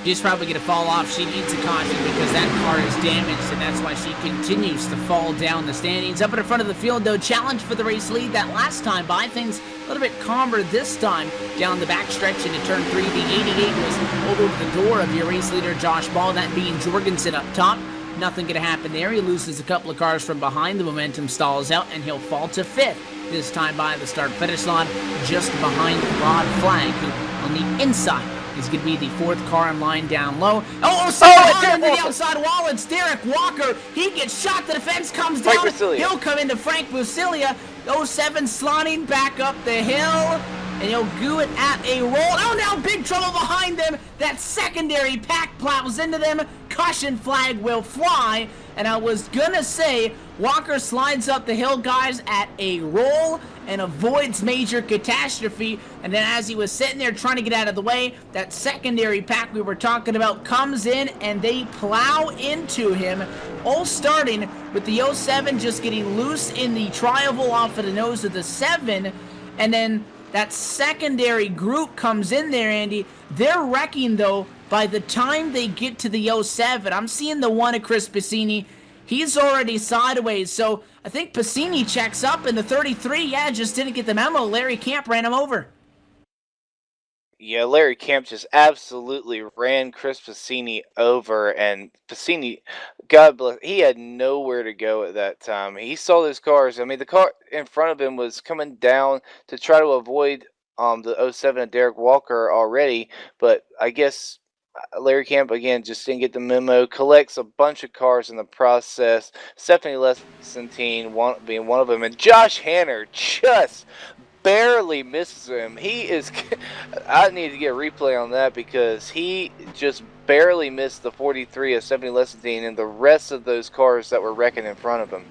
She's probably going to fall off. She needs a caution because that car is damaged, and that's why she continues to fall down the standings. Up in the front of the field, though, challenge for the race lead. That last time by, things a little bit calmer this time down the back stretch into turn 3. The 88 was over the door of your race leader, Josh Ball, that being Jorgensen up top. Nothing going to happen there. He loses a couple of cars from behind. The momentum stalls out, and he'll fall to 5th. This time by the start-finish line, just behind Rod Flagg, who on the inside is going to be the 4th car in line down low. Into the outside wall. It's Derek Walker. He gets shot. The defense comes down. He'll come into Frank Busilia. 07 sliding back up the hill. And he'll do it at a roll. Oh, now big trouble behind them. That secondary pack plows into them. Caution flag will fly. And I was going to say, Walker slides up the hill, guys, at a roll and avoids major catastrophe. And then as he was sitting there trying to get out of the way, that secondary pack we were talking about comes in and they plow into him. All starting with the 07 just getting loose in the tri-oval off of the nose of the 7. And then that secondary group comes in there, Andy. They're wrecking, though, by the time they get to the 07. I'm seeing the 1 of Chris Bassini. He's already sideways, so I think Bassini checks up, and the 33, yeah, just didn't get the memo. Larry Camp ran him over. Yeah, Larry Camp just absolutely ran Chris Bassini over, and Bassini, God bless, he had nowhere to go at that time. He saw those cars. I mean, the car in front of him was coming down to try to avoid the 07 of Derek Walker already, but I guess Larry Camp, again, just didn't get the memo, collects a bunch of cars in the process. Stephanie Lesentine being one of them, and Josh Hanner just barely misses him. I need to get a replay on that because he just barely missed the 43 of Stephanie Lesentine and the rest of those cars that were wrecking in front of him.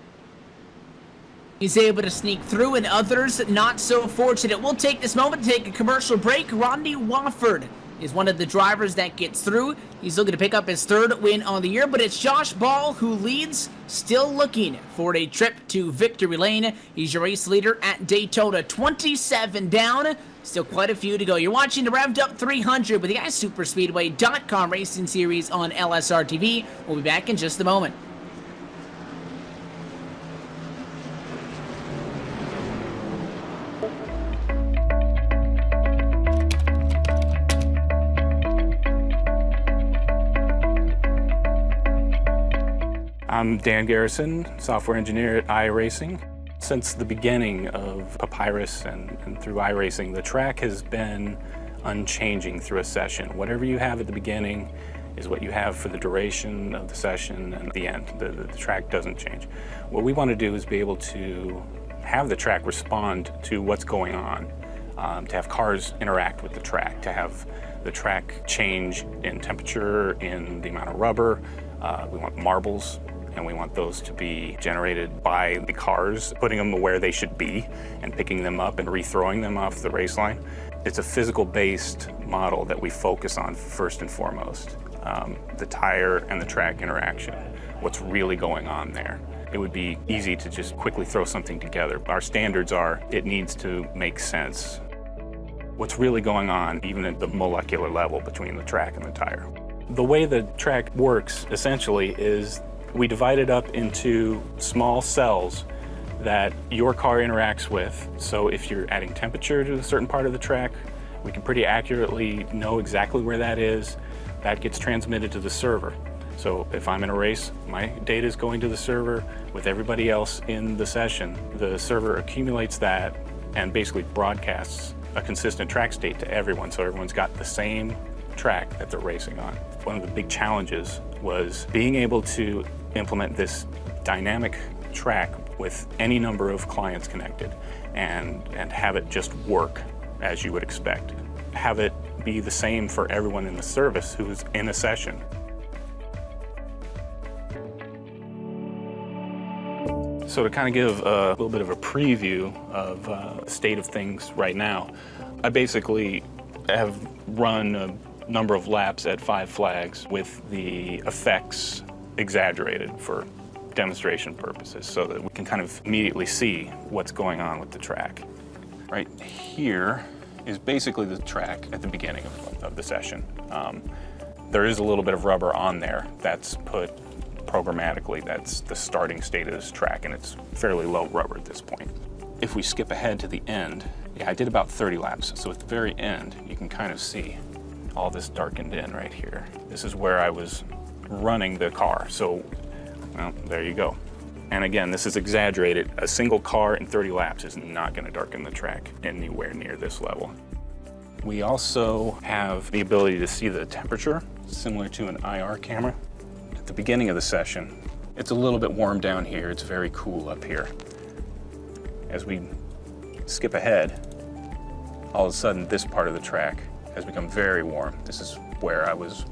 He's able to sneak through, and others not so fortunate. We'll take this moment to take a commercial break. Rodney Wofford is one of the drivers that gets through. He's looking to pick up his 3rd win on the year, but it's Josh Ball who leads, still looking for a trip to victory lane. He's your race leader at Daytona, 27 down. Still quite a few to go. You're watching the Revved Up 300 with the iSuperspeedway.com racing series on LSRTV. We'll be back in just a moment. I'm Dan Garrison, software engineer at iRacing. Since the beginning of Papyrus and through iRacing, the track has been unchanging through a session. Whatever you have at the beginning is what you have for the duration of the session and the end. The track doesn't change. What we want to do is be able to have the track respond to what's going on, to have cars interact with the track, to have the track change in temperature, in the amount of rubber, We want marbles, and we want those to be generated by the cars, putting them where they should be and picking them up and rethrowing them off the race line. It's a physical-based model that we focus on first and foremost. The tire and the track interaction, what's really going on there. It would be easy to just quickly throw something together. Our standards are, it needs to make sense. What's really going on, even at the molecular level between the track and the tire. The way the track works, essentially, is we divide it up into small cells that your car interacts with. So if you're adding temperature to a certain part of the track, we can pretty accurately know exactly where that is. That gets transmitted to the server. So if I'm in a race, my data is going to the server with everybody else in the session. The server accumulates that and basically broadcasts a consistent track state to everyone, so everyone's got the same track that they're racing on. One of the big challenges was being able to implement this dynamic track with any number of clients connected and have it just work as you would expect. Have it be the same for everyone in the service who's in a session. So to kind of give a little bit of a preview of the state of things right now, I basically have run a number of laps at 5 flags with the effects exaggerated for demonstration purposes so that we can kind of immediately see what's going on with the track. Right here is basically the track at the beginning of the session. There is a little bit of rubber on there that's put programmatically. That's the starting state of this track, and it's fairly low rubber at this point. If we skip ahead to the end, I did about 30 laps. So at the very end, you can kind of see all this darkened in right here. This is where I was running the car. So, well, there you go. And again, this is exaggerated. A single car in 30 laps is not going to darken the track anywhere near this level. We also have the ability to see the temperature, similar to an IR camera. At the beginning of the session, it's a little bit warm down here. It's very cool up here. As we skip ahead, all of a sudden this part of the track has become very warm. This is where I was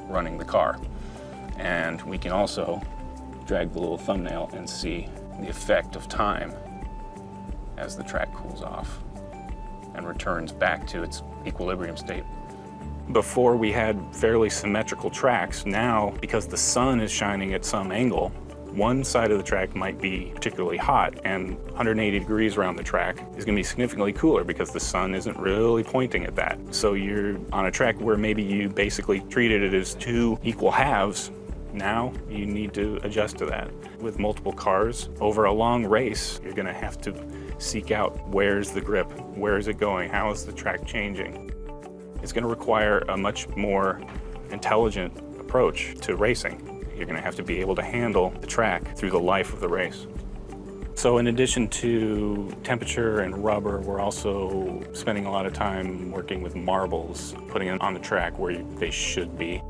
running the car. And we can also drag the little thumbnail and see the effect of time as the track cools off and returns back to its equilibrium state. Before we had fairly symmetrical tracks. Now, because the sun is shining at some angle, one side of the track might be particularly hot, and 180 degrees around the track is going to be significantly cooler because the sun isn't really pointing at that. So you're on a track where maybe you basically treated it as 2 equal halves. Now you need to adjust to that. With multiple cars over a long race, you're going to have to seek out where's the grip, where is it going, how is the track changing. It's going to require a much more intelligent approach to racing. You're going to have to be able to handle the track through the life of the race. So in addition to temperature and rubber, we're also spending a lot of time working with marbles, putting them on the track where they should be.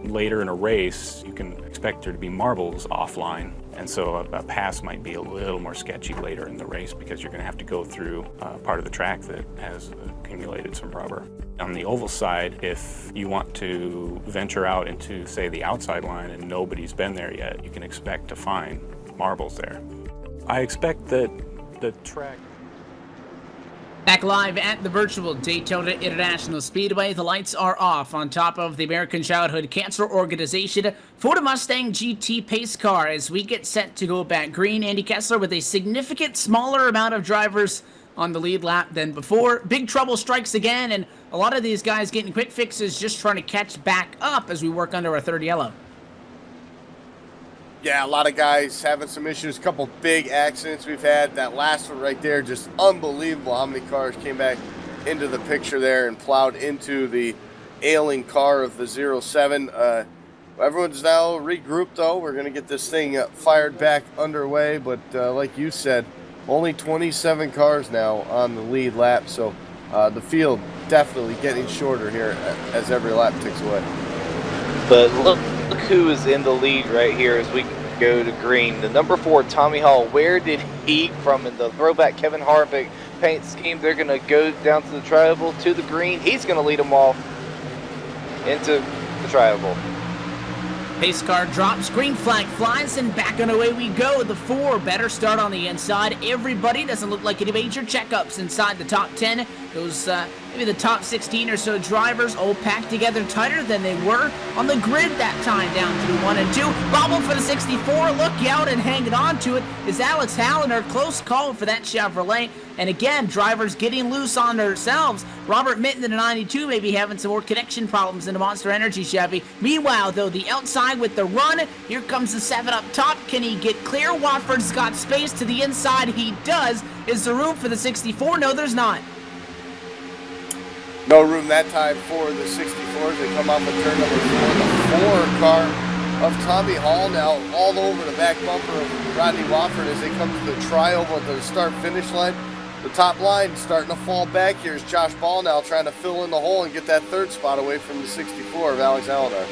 Later in a race, you can expect there to be marbles offline, and so a pass might be a little more sketchy later in the race because you're going to have to go through part of the track that has accumulated some rubber. On the oval side, if you want to venture out into, say, the outside line and nobody's been there yet, you can expect to find marbles there. I expect that the track... Back live at the virtual Daytona International Speedway, the lights are off on top of the American Childhood Cancer Organization Ford Mustang GT pace car as we get set to go back green. Andy Kessler with a significant smaller amount of drivers on the lead lap than before. Big trouble strikes again, and a lot of these guys getting quick fixes just trying to catch back up as we work under our third yellow. Yeah, a lot of guys having some issues. A couple big accidents we've had. That last one right there, just unbelievable how many cars came back into the picture there and plowed into the ailing car of the 07. Everyone's now regrouped, though. We're going to get this thing fired back underway. But like you said, only 27 cars now on the lead lap. So the field definitely getting shorter here as every lap ticks away. But look who is in the lead right here as we go to green. The number 4, Tommy Hall. Where did he from in the throwback Kevin Harvick paint scheme? They're going to go down to the tri-oval to the green. He's going to lead them off into the tri-oval. Pace car drops, green flag flies, and back and away we go. The 4 better start on the inside. Everybody doesn't look like any major checkups inside the top 10. Those maybe the top 16 or so drivers all packed together tighter than they were on the grid that time down through 1 and 2. Bobble for the 64. Look out, and hanging on to it is Alex Halliner. Close call for that Chevrolet. And again, drivers getting loose on themselves. Robert Mitten in the 92 may be having some more connection problems in the Monster Energy Chevy. Meanwhile, though, the outside with the run. Here comes the 7 up top. Can he get clear? Watford's got space to the inside. He does. Is there room for the 64? No, there's not. No room that time for the 64s. They come off of turn number 4. The 4 car of Tommy Hall now all over the back bumper of Rodney Wofford as they come to the trioval at the start-finish line. The top line starting to fall back. Here's Josh Ball now trying to fill in the hole and get that 3rd spot away from the 64 of Alex Halliner.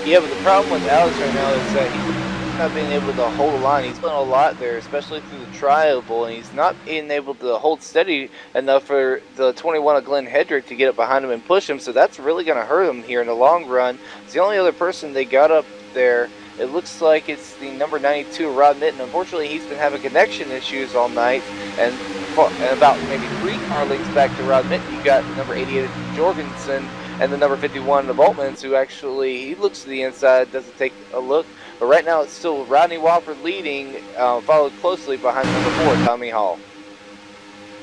Yeah, but the problem with Alex right now is that he's not being able to hold a line. He's done a lot there, especially through the trioval, and he's not being able to hold steady enough for the 21 of Glenn Hedrick to get up behind him and push him, so that's really going to hurt him here in the long run. It's the only other person they got up there. It looks like it's the number 92, Rod Mitten. Unfortunately, he's been having connection issues all night, and about maybe 3 car lengths back to Rod Mitten, you got number 88 Jorgensen and the number 51 of Altmans, who actually, he looks to the inside, doesn't take a look. But right now, it's still Rodney Wofford leading, followed closely behind number 4, Tommy Hall.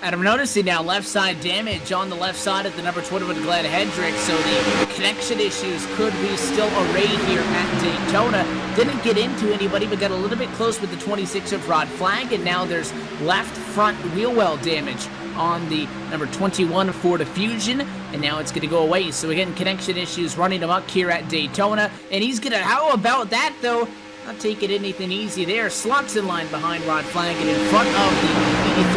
And I'm noticing now left side damage on the left side at the number 21 Glenn Hedrick, so the connection issues could be still arrayed here at Daytona. Didn't get into anybody, but got a little bit close with the 26 of Rod Flag, and now there's left front wheel well damage on the number 21 Ford Fusion, and now it's going to go away. So again, connection issues running amok here at Daytona, and he's going to, how about that though? Not taking anything easy there. Slots in line behind Rod Flag and in front of the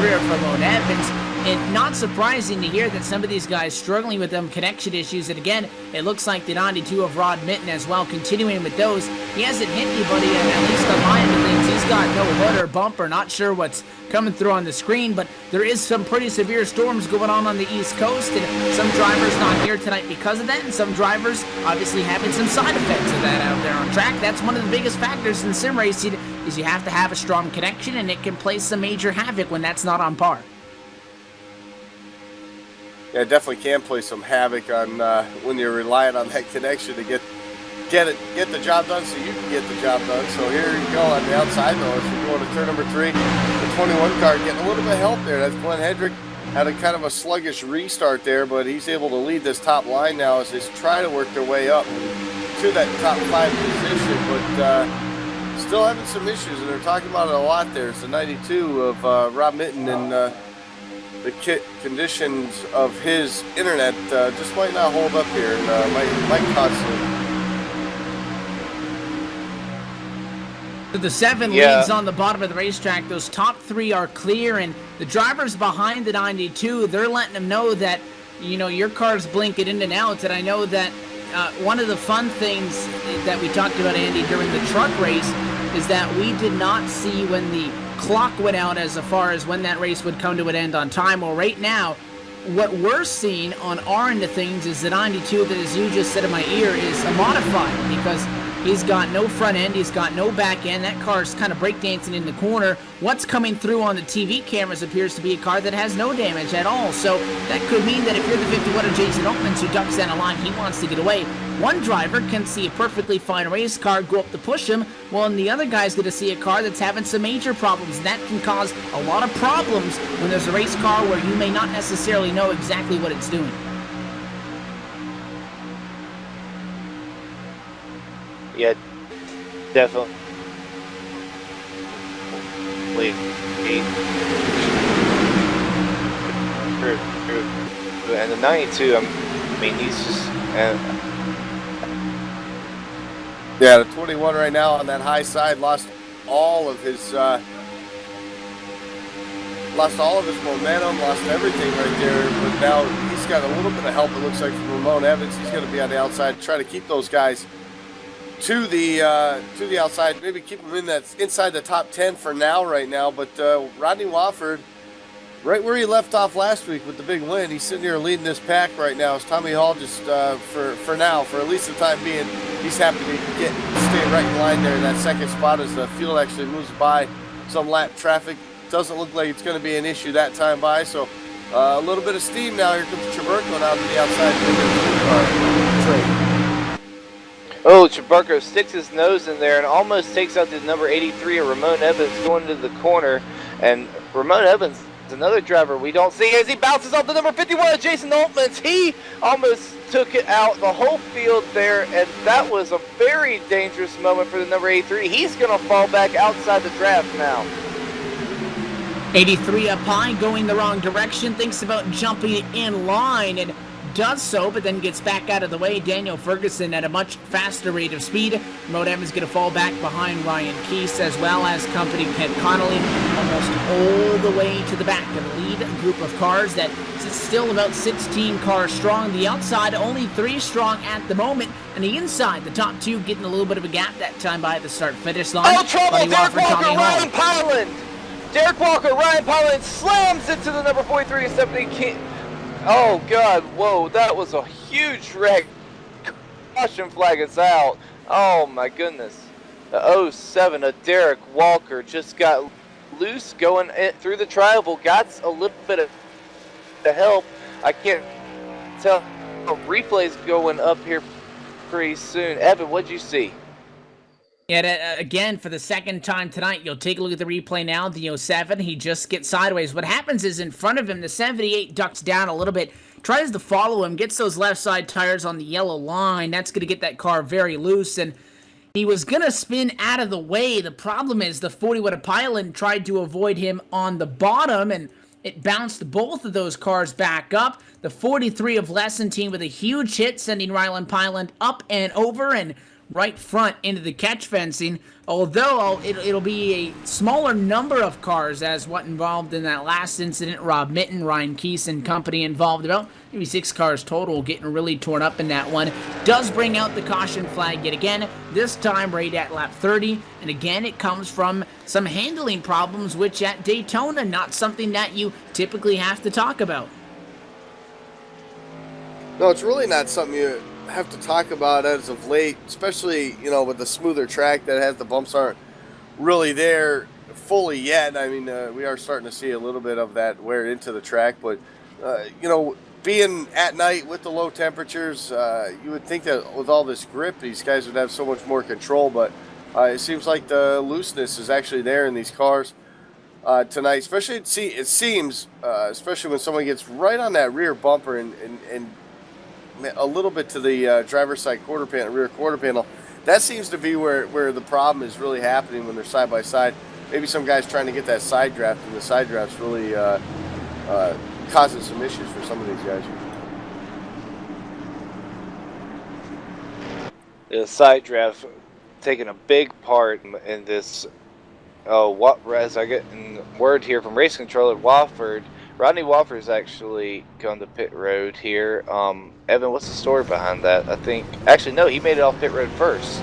83 of Ramon Evans. And not surprising to hear that some of these guys struggling with them connection issues. And again, it looks like the 92 of Rod Mitten as well, continuing with those. He hasn't hit anybody, at least on my end of things. He's got no hood or bumper. Not sure what's coming through on the screen, but there is some pretty severe storms going on the East Coast, and some drivers not here tonight because of that, and some drivers obviously having some side effects of that out there on track. That's one of the biggest factors in sim racing, is you have to have a strong connection, and it can play some major havoc when that's not on par. Yeah, it definitely can play some havoc on when you're relying on that connection to get the job done, so you can get the job done. So here you go on the outside though. As we go to turn number 3, the 21 car getting a little bit of help there. That's Glenn Hedrick. Had a kind of a sluggish restart there, but he's able to lead this top line now as they try to work their way up to that top 5 position, but still having some issues, and they're talking about it a lot there. It's the 92 of Rob Mitten, and the conditions of his internet just might not hold up here, and might cause some. The 7 leads on the bottom of the racetrack. Those top 3 are clear, and the drivers behind the 92, they're letting them know that, you know, your car's blinking in and out. And I know that one of the fun things that we talked about, Andy, during the truck race is that we did not see when the clock went out as far as when that race would come to an end on time. Well, right now, what we're seeing on our end of things is the 92 that, as you just said in my ear, is a modified, because he's got no front end, he's got no back end. That car's kind of breakdancing in the corner. What's coming through on the TV cameras appears to be a car that has no damage at all. So that could mean that if you're the 51 of Jason Oatmans who ducks down a line, he wants to get away. One driver can see a perfectly fine race car go up to push him, while the other guy's going to see a car that's having some major problems. And that can cause a lot of problems when there's a race car where you may not necessarily know exactly what it's doing. Yeah, definitely. And the 92, I mean, he's just. Yeah, the 21 right now on that high side lost all of his momentum, lost everything right there. But now he's got a little bit of help, it looks like, from Ramon Evans. He's going to be on the outside, try to keep those guys to the outside, maybe keep them inside the top 10 for now, right now. But Rodney Wofford right where he left off last week with the big win. He's sitting here leading this pack right now. As Tommy Hall just, for now, for at least the time being, he's happy to stay right in line there in that second spot as the field actually moves by some lap traffic. Doesn't look like it's going to be an issue that time by, so a little bit of steam now. Here comes Chaburko out to the outside. Oh, Chaburko sticks his nose in there and almost takes out the number 83 of Ramon Evans going into the corner. And Ramon Evans, another driver we don't see as he bounces off the number 51 of Jason Altmans. He almost took it out the whole field there, and that was a very dangerous moment for the number 83. He's going to fall back outside the draft now. 83 up high, going the wrong direction, thinks about jumping in line and does so, but then gets back out of the way. Daniel Ferguson at a much faster rate of speed. Ramon Evans is going to fall back behind Ryan Keese, as well as company Ken Connolly, almost all the way to the back of the lead group of cars that is still about 16 cars strong. The outside only 3 strong at the moment, and the inside, the top 2 getting a little bit of a gap that time by the start-finish line. Oh, trouble! Derek Walker, Ryan Pyland! Derek Walker, Ryan Pyland slams into the number 43 of Stephanie King. Oh, God, whoa, that was a huge wreck. Caution flag is out. Oh, my goodness. The 07 of Derek Walker just got loose going through the tri-oval. Got a little bit of help. I can't tell. Replay's going up here pretty soon. Evan, what'd you see? Yeah, again, for the second time tonight, you'll take a look at the replay now. The 07, he just gets sideways. What happens is in front of him, the 78 ducks down a little bit, tries to follow him, gets those left side tires on the yellow line. That's going to get that car very loose, and he was going to spin out of the way. The problem is the 41 of Pyland tried to avoid him on the bottom, and it bounced both of those cars back up. The 43 of Lessentine with a huge hit, sending Rylan Pyland up and over and right front into the catch fencing, although it'll be a smaller number of cars as what involved in that last incident. Rob Mitten, Ryan Keese, and company involved, about maybe 6 cars total getting really torn up in that one. Does bring out the caution flag yet again, this time right at lap 30, and again it comes from some handling problems, which at Daytona, not something that you typically have to talk about. No, it's really not something you have to talk about as of late, especially, you know, with the smoother track that has the bumps aren't really there fully yet. I mean, we are starting to see a little bit of that wear into the track, but, you know, being at night with the low temperatures, you would think that with all this grip, these guys would have so much more control, but it seems like the looseness is actually there in these cars tonight, especially it seems, especially when someone gets right on that rear bumper and a little bit to the driver's side rear quarter panel. That seems to be where the problem is really happening when they're side by side. Maybe some guys trying to get that side draft, and the side draft's really causing some issues for some of these guys. The side draft taking a big part in this. As I get word here from race controller Wofford, Rodney Wofford's actually gone to pit road here. Evan, what's the story behind that? I think, actually, no, he made it off pit road first.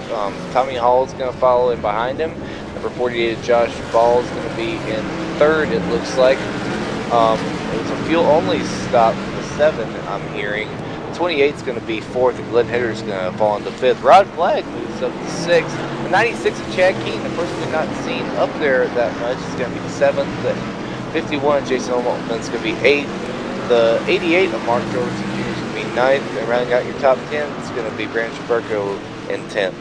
Tommy Hall's going to follow in behind him. Number 48, Josh Ball, is going to be in third, it looks like. It was a fuel-only stop for the 7, I'm hearing. The 28 is going to be fourth, and Glenn Hitter's going to fall into fifth. Rod Flagg moves up to sixth. The 96 of Chad Keaton, of course, we've not seen up there that much. It's going to be the seventh. The 51, Jason Olman's going to be 8th. The 88 of Mark Jorgensen Jr. is going to be 9th. And rounding out your top 10, it's going to be Brandon Chaburko in 10th.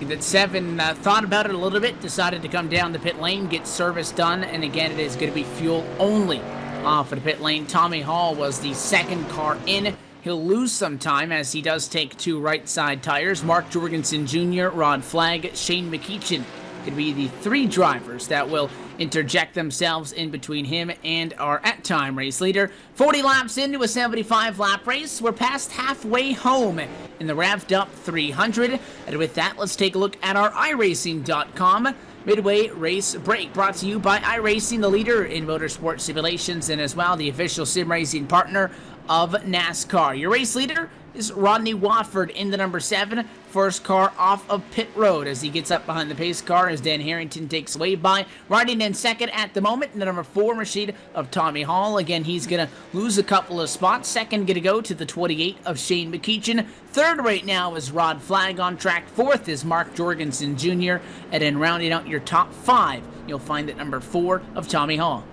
That 7 thought about it a little bit, decided to come down the pit lane, get service done, and again, it is going to be fuel only off of the pit lane. Tommy Hall was the second car in. He'll lose some time as he does take 2 right side tires. Mark Jorgensen Jr., Rod Flagg, Shane McEachin could be the 3 drivers that will interject themselves in between him and our at-time race leader. 40 laps into a 75-lap race. We're past halfway home in the Revved Up 300. And with that, let's take a look at our iRacing.com midway race break, brought to you by iRacing, the leader in motorsport simulations and as well the official sim racing partner of NASCAR. Your race leader is Rodney Wofford in the number 7, first car off of pit road as he gets up behind the pace car as Dan Harrington takes away by. Riding in second at the moment, the number 4 machine of Tommy Hall. Again, he's going to lose a couple of spots. Second going to go to the 28 of Shane McEachin. Third right now is Rod Flagg on track. Fourth is Mark Jorgensen Jr. And then rounding out your top 5, you'll find at number 4 of Tommy Hall.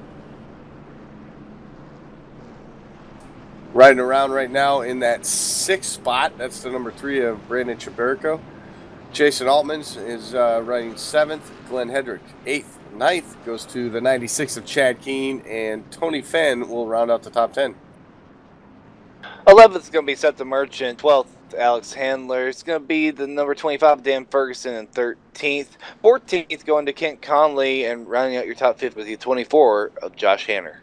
Riding around right now in that 6th spot. That's the number 3 of Brandon Chaberko. Jason Altmans is riding 7th. Glenn Hedrick 8th. 9th goes to the 96 of Chad Keene, and Tony Fenn will round out the top 10. 11th is going to be Seth the Merchant. 12th, Alex Handler. It's going to be the number 25, Dan Ferguson, and 13th. 14th going to Kent Conley, and rounding out your top 5 with the 24 of Josh Hanner.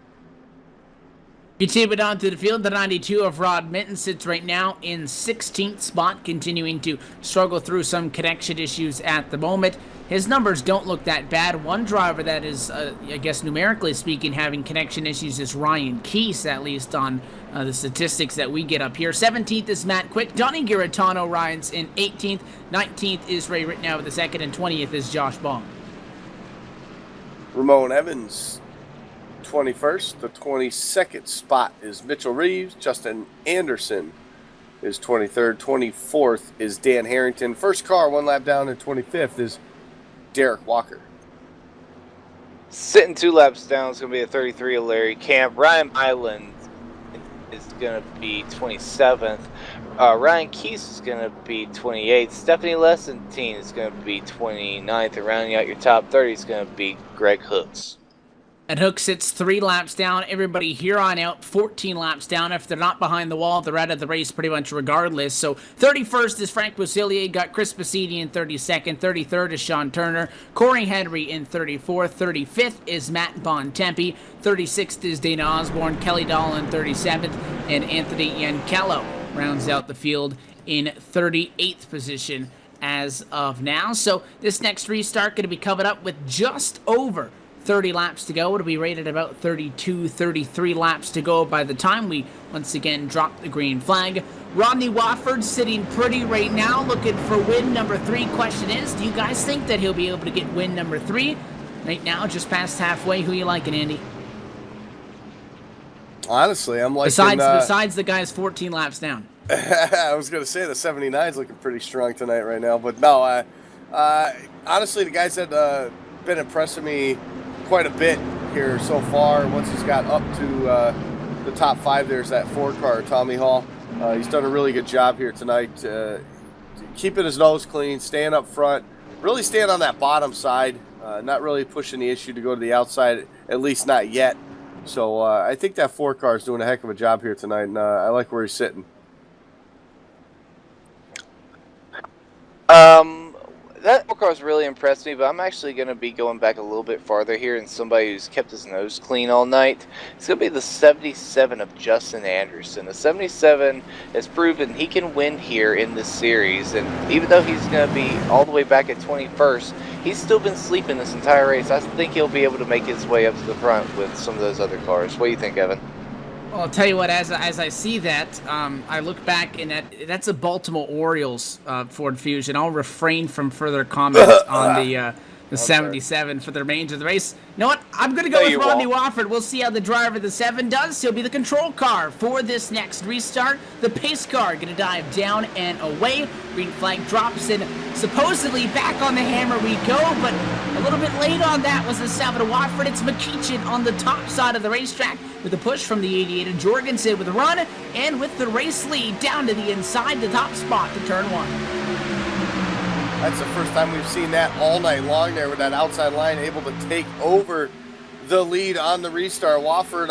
Continue on to the field, the 92 of Rod Minton sits right now in 16th spot, continuing to struggle through some connection issues at the moment. His numbers don't look that bad. One driver that is, I guess numerically speaking, having connection issues is Ryan Keese, at least on the statistics that we get up here. 17th is Matt Quick. Donnie Giratano rides in 18th. 19th is Ray Rittenau with the 2nd, and 20th is Josh Baum. Ramon Evans 21st. The 22nd spot is Mitchell Reeves. Justin Anderson is 23rd. 24th is Dan Harrington. First car, 1 lap down, and 25th is Derek Walker. Sitting 2 laps down is going to be a 33 of Larry Camp. Ryan Island is going to be 27th. Ryan Keese is going to be 28th. Stephanie Lessentine is going to be 29th. And rounding out your top 30 is going to be Greg Hooks. And Hook sits 3 laps down. Everybody here on out 14 laps down. If they're not behind the wall, they're out of the race pretty much regardless. So 31st is Frank Basilier. Got Chris Basidi in 32nd. 33rd is Sean Turner. Corey Henry in 34th. 35th is Matt Bontempi. 36th is Dana Osborne. Kelly Dahl in 37th. And Anthony Iancello rounds out the field in 38th position as of now. So this next restart going to be covered up with just over 30 laps to go. It'll be rated about 32, 33 laps to go by the time we once again drop the green flag. Rodney Wofford sitting pretty right now, looking for win number 3. Question is, do you guys think that he'll be able to get win number 3? Right now, just past halfway. Who you liking, Andy? Honestly, I'm liking... Besides the guys 14 laps down. I was going to say the 79 is looking pretty strong tonight right now. But no, honestly, the guys that been impressing me quite a bit here so far. Once he's got up to the top 5, there's that 4 car, Tommy Hall. He's done a really good job here tonight, keeping his nose clean, staying up front, really staying on that bottom side, not really pushing the issue to go to the outside, at least not yet. So I think that 4 car is doing a heck of a job here tonight, and I like where he's sitting. That 4 car's really impressed me, but I'm actually going to be going back a little bit farther here, and somebody who's kept his nose clean all night. It's going to be the 77 of Justin Anderson. The 77 has proven he can win here in this series, and even though he's going to be all the way back at 21st, he's still been sleeping this entire race. I think he'll be able to make his way up to the front with some of those other cars. What do you think, Evan? Well, I'll tell you what, as I see that, I look back, and that's a Baltimore Orioles Ford Fusion. I'll refrain from further comment on the 77 for the remainder of the race. You know what? I'm going to go with Rodney Wofford. We'll see how the driver of the 7 does. He'll be the control car for this next restart. The pace car going to dive down and away. Green flag drops, and supposedly back on the hammer we go, but a little bit late on that was the 7 of Wofford. It's McEachin on the top side of the racetrack with a push from the 88 of Jorgensen with a run, and with the race lead down to the inside, the top spot to turn 1. That's the first time we've seen that all night long there with that outside line able to take over the lead on the restart. Wofford,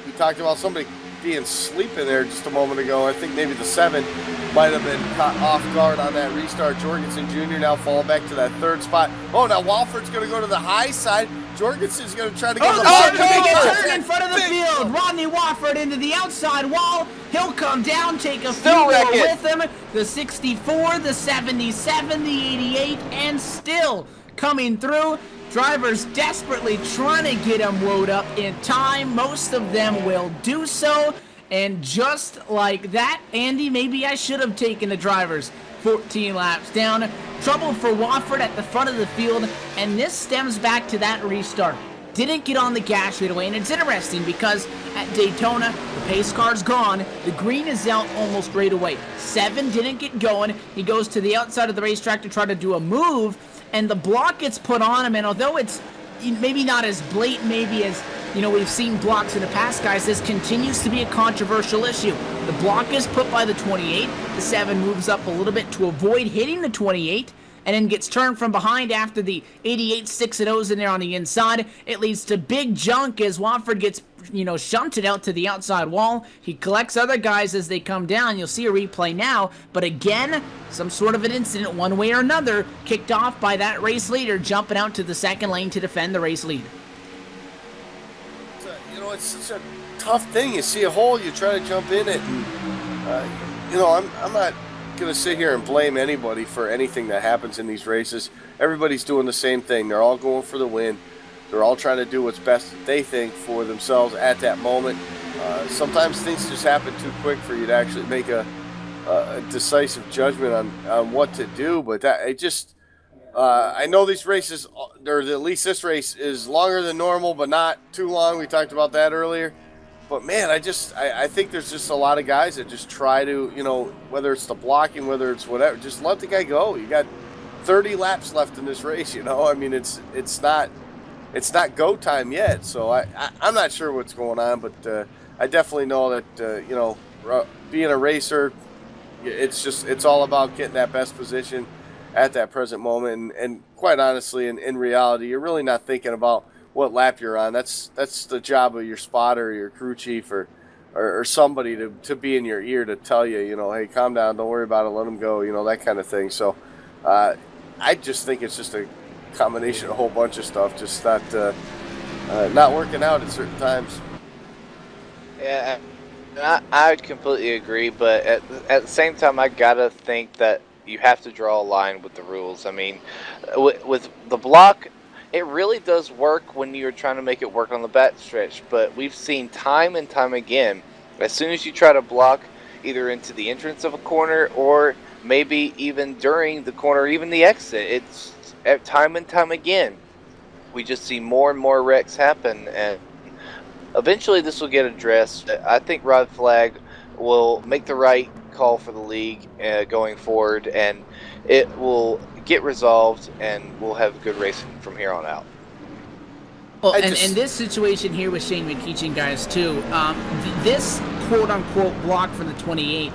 we talked about somebody being sleeping there just a moment ago. I think maybe the 7 might have been caught off guard on that restart. Jorgensen Jr. now fall back to that 3rd spot. Oh, now Wofford's going to go to the high side. Jorgensen's going to try to go to the big turn in front of the field. Rodney Wofford into the outside wall. He'll come down, take a few more with him. The 64, the 77, the 88, and still coming through. Drivers desperately trying to get him wound up in time. Most of them will do so. And just like that, Andy, maybe I should have taken the drivers 14 laps down. Trouble for Wofford at the front of the field, and this stems back to that restart. Didn't get on the gas right away, and it's interesting because at Daytona, the pace car's gone, the green is out almost right away. 7 didn't get going. He goes to the outside of the racetrack to try to do a move, and the block gets put on him, and although it's maybe not as blatant maybe as we've seen blocks in the past, guys, this continues to be a controversial issue. The block is put by the 28, the 7 moves up a little bit to avoid hitting the 28, and then gets turned from behind after the 88 sticks and O's in there on the inside. It leads to big junk as Wofford gets, shunted out to the outside wall. He collects other guys as they come down. You'll see a replay now. But again, some sort of an incident one way or another kicked off by that race leader jumping out to the second lane to defend the race lead. It's such a tough thing. You see a hole, you try to jump in it. And, I'm not going to sit here and blame anybody for anything that happens in these races. Everybody's doing the same thing. They're all going for the win. They're all trying to do what's best that they think for themselves at that moment. Sometimes things just happen too quick for you to actually make a decisive judgment on what to do. But I know these races, or at least this race, is longer than normal, but not too long. We talked about that earlier. But, man, I think there's just a lot of guys that just try to, whether it's the blocking, whether it's whatever, just let the guy go. You got 30 laps left in this race, I mean, it's not go time yet. So I'm not sure what's going on, but I definitely know that, being a racer, it's all about getting that best position at that present moment. And quite honestly, in reality, you're really not thinking about what lap you're on. That's the job of your spotter or your crew chief or somebody to be in your ear to tell you, hey, calm down, don't worry about it, let them go, that kind of thing. So I just think it's just a combination of a whole bunch of stuff, just not working out at certain times. Yeah, I would completely agree, but at the same time, I gotta think that you have to draw a line with the rules. I mean, with the block, it really does work when you're trying to make it work on the backstretch, but we've seen time and time again, as soon as you try to block either into the entrance of a corner or maybe even during the corner, or even the exit, it's time and time again, we just see more and more wrecks happen, and eventually this will get addressed. I think Rod Flag will make the right call for the league going forward, and it will get resolved, and we'll have good racing from here on out. Well, and this situation here with Shane McEachin, guys, too, this quote-unquote block from the 28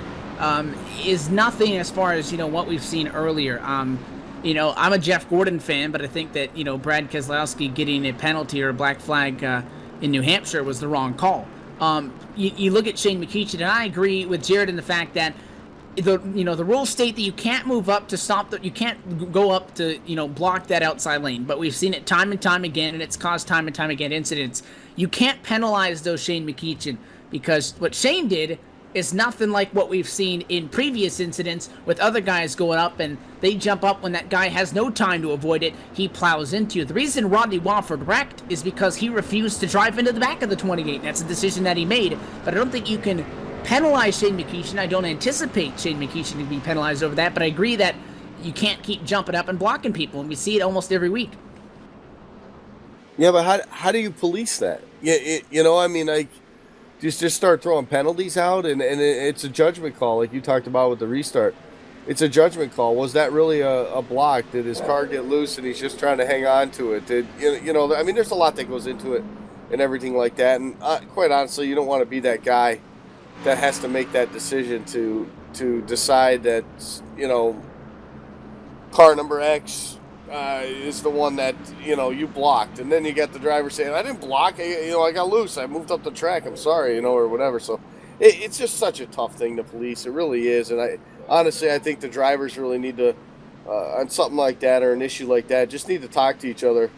is nothing as far as, what we've seen earlier. I'm a Jeff Gordon fan, but I think that, Brad Keselowski getting a penalty or a black flag in New Hampshire was the wrong call. You look at Shane McEachin, and I agree with Jared in the fact that the rules state that you can't move up to stop you can't go up to block that outside lane, but we've seen it time and time again, and it's caused time and time again incidents. You can't penalize those Shane McEachin, because what Shane did is nothing like what we've seen in previous incidents with other guys going up and they jump up when that guy has no time to avoid it. He plows into you. The reason Rodney Wofford wrecked is because he refused to drive into the back of the 28. That's a decision that he made, but I don't think you can penalize Shane McEachin. I don't anticipate Shane McEachin to be penalized over that, but I agree that you can't keep jumping up and blocking people, and we see it almost every week. Yeah, but how do you police that? Just start throwing penalties out, and it's a judgment call, like you talked about with the restart. It's a judgment call. Was that really a block? Did his car get loose and he's just trying to hang on to it? There's a lot that goes into it and everything like that. And quite honestly, you don't want to be that guy that has to make that decision to decide that, car number X is the one that, you blocked. And then you get the driver saying, I didn't block, I got loose. I moved up the track. I'm sorry, or whatever. So it's just such a tough thing to police. It really is. And honestly, I think the drivers really need to, on something like that or an issue like that, just need to talk to each other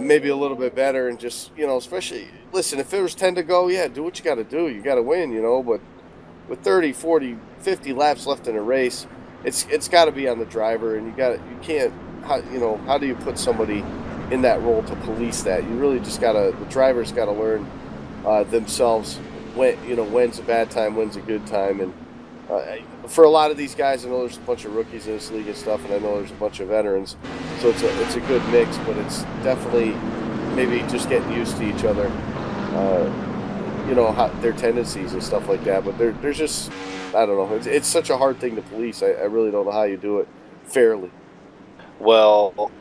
maybe a little bit better and just, especially, listen, if it was 10 to go, yeah, do what you got to do. You got to win, but with 30, 40, 50 laps left in a race, it's got to be on the driver, and you can't, how do you put somebody in that role to police that? You really just the driver's got to learn themselves when, when's a bad time, when's a good time, and For a lot of these guys, I know there's a bunch of rookies in this league and stuff, and I know there's a bunch of veterans, so it's a good mix, but it's definitely maybe just getting used to each other, their tendencies and stuff like that. But there's just, I don't know, it's such a hard thing to police. I really don't know how you do it fairly. Well,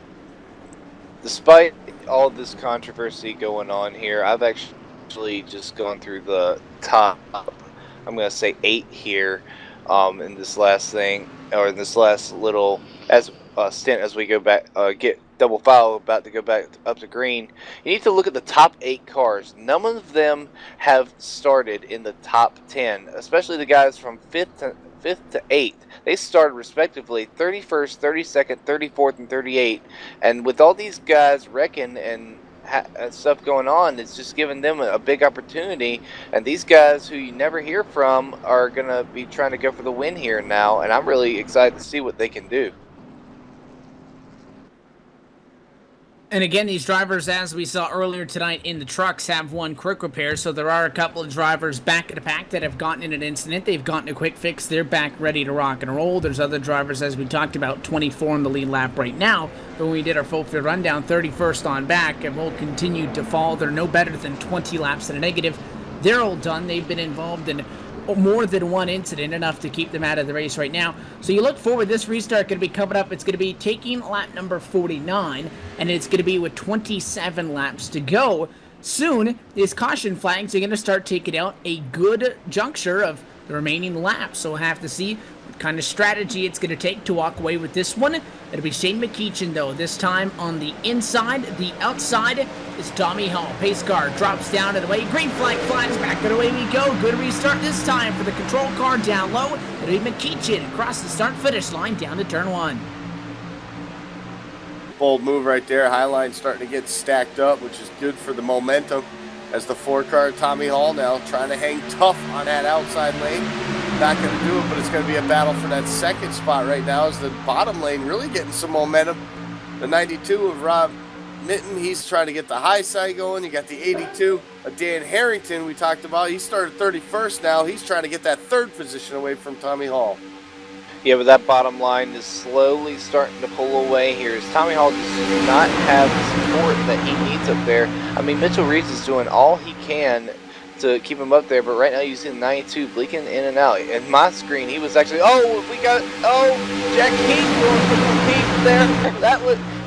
despite all this controversy going on here, I've actually just gone through the top, I'm going to say 8 here in this last thing, or in this last little stint as we go back, get double foul, about to go back up to green. You need to look at the top 8 cars. None of them have started in the top 10, especially the guys from 5th to 8th. They started respectively 31st, 32nd, 34th, and 38th. And with all these guys wrecking and stuff going on, it's just giving them a big opportunity. And these guys who you never hear from are going to be trying to go for the win here now. And I'm really excited to see what they can do. And again, these drivers, as we saw earlier tonight in the trucks, have one quick repair. So there are a couple of drivers back at the pack that have gotten in an incident. They've gotten a quick fix. They're back ready to rock and roll. There's other drivers, as we talked about, 24 in the lead lap right now. But when we did our full field rundown, 31st on back, and will continue to fall. They're no better than 20 laps in a negative. They're all done. They've been involved in more than one incident, enough to keep them out of the race right now. So you look forward, this restart going to be coming up. It's going to be taking lap number 49, and it's going to be with 27 laps to go. Soon, these caution flags are going to start taking out a good juncture of the remaining laps. So we'll have to see what kind of strategy it's going to take to walk away with this one. It'll be Shane McKeechin, though, this time on the inside. The outside is Tommy Hall. Pace car drops down and away. Green flag flies back, and away we go. Good restart this time for the control car down low. It'll be McKeechin across the start-finish line down to turn 1. Bold move right there. Highline starting to get stacked up, which is good for the momentum as the 4-car Tommy Hall now trying to hang tough on that outside lane. Not going to do it, but it's going to be a battle for that second spot right now as the bottom lane really getting some momentum. The 92 of Rob Mitten, he's trying to get the high side going. You got the 82 of Dan Harrington we talked about. He started 31st now. He's trying to get that 3rd position away from Tommy Hall. Yeah, but that bottom line is slowly starting to pull away here. As Tommy Hall does not have the support that he needs up there. I mean, Mitchell Reeves is doing all he can to keep him up there, but right now you see the 92 blinking in and out. And my screen, he was actually, Jack King there.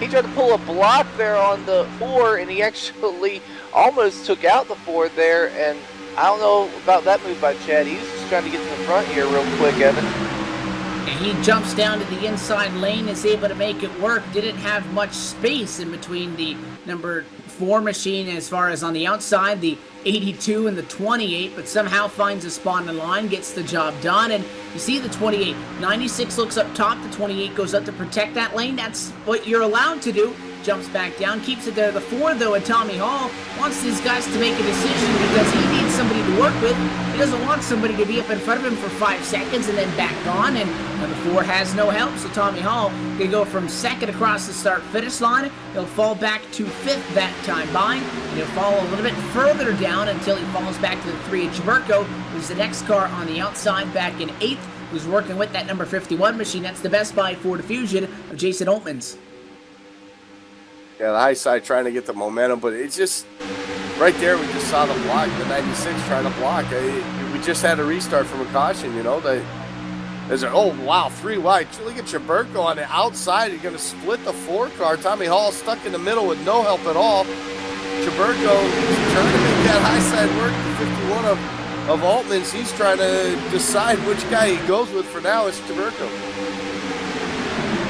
He tried to pull a block there on the 4, and he actually almost took out the 4 there. And I don't know about that move by Chad. He was just trying to get to the front here real quick, Evan. And he jumps down to the inside lane, is able to make it work. Didn't have much space in between the number 4 machine as far as on the outside, the 82 and the 28, but somehow finds a spot in line, gets the job done. And you see the 28, 96 looks up top, the 28 goes up to protect that lane. That's what you're allowed to do. Jumps back down, keeps it there. The 4, though, at Tommy Hall wants these guys to make a decision because he needs somebody to work with. He doesn't want somebody to be up in front of him for 5 seconds and then back on, and the 4 has no help. So Tommy Hall going to go from 2nd across the start-finish line. He'll fall back to 5th that time by, and he'll fall a little bit further down until he falls back to the 3 at Chaburko, who's the next car on the outside back in 8th, who's working with that number 51 machine. That's the Best Buy Ford Diffusion of Jason Altman's. Yeah, the high side trying to get the momentum, but it's just right there. We just saw the block, the 96 trying to block. We just had a restart from a caution, you know. Oh, wow, 3 wide. Look at Chaburko on the outside. You're going to split the 4 car. Tommy Hall stuck in the middle with no help at all. Chaburko trying to make that high side work. The 51 of Altman's, he's trying to decide which guy he goes with for now. It's Chaburko.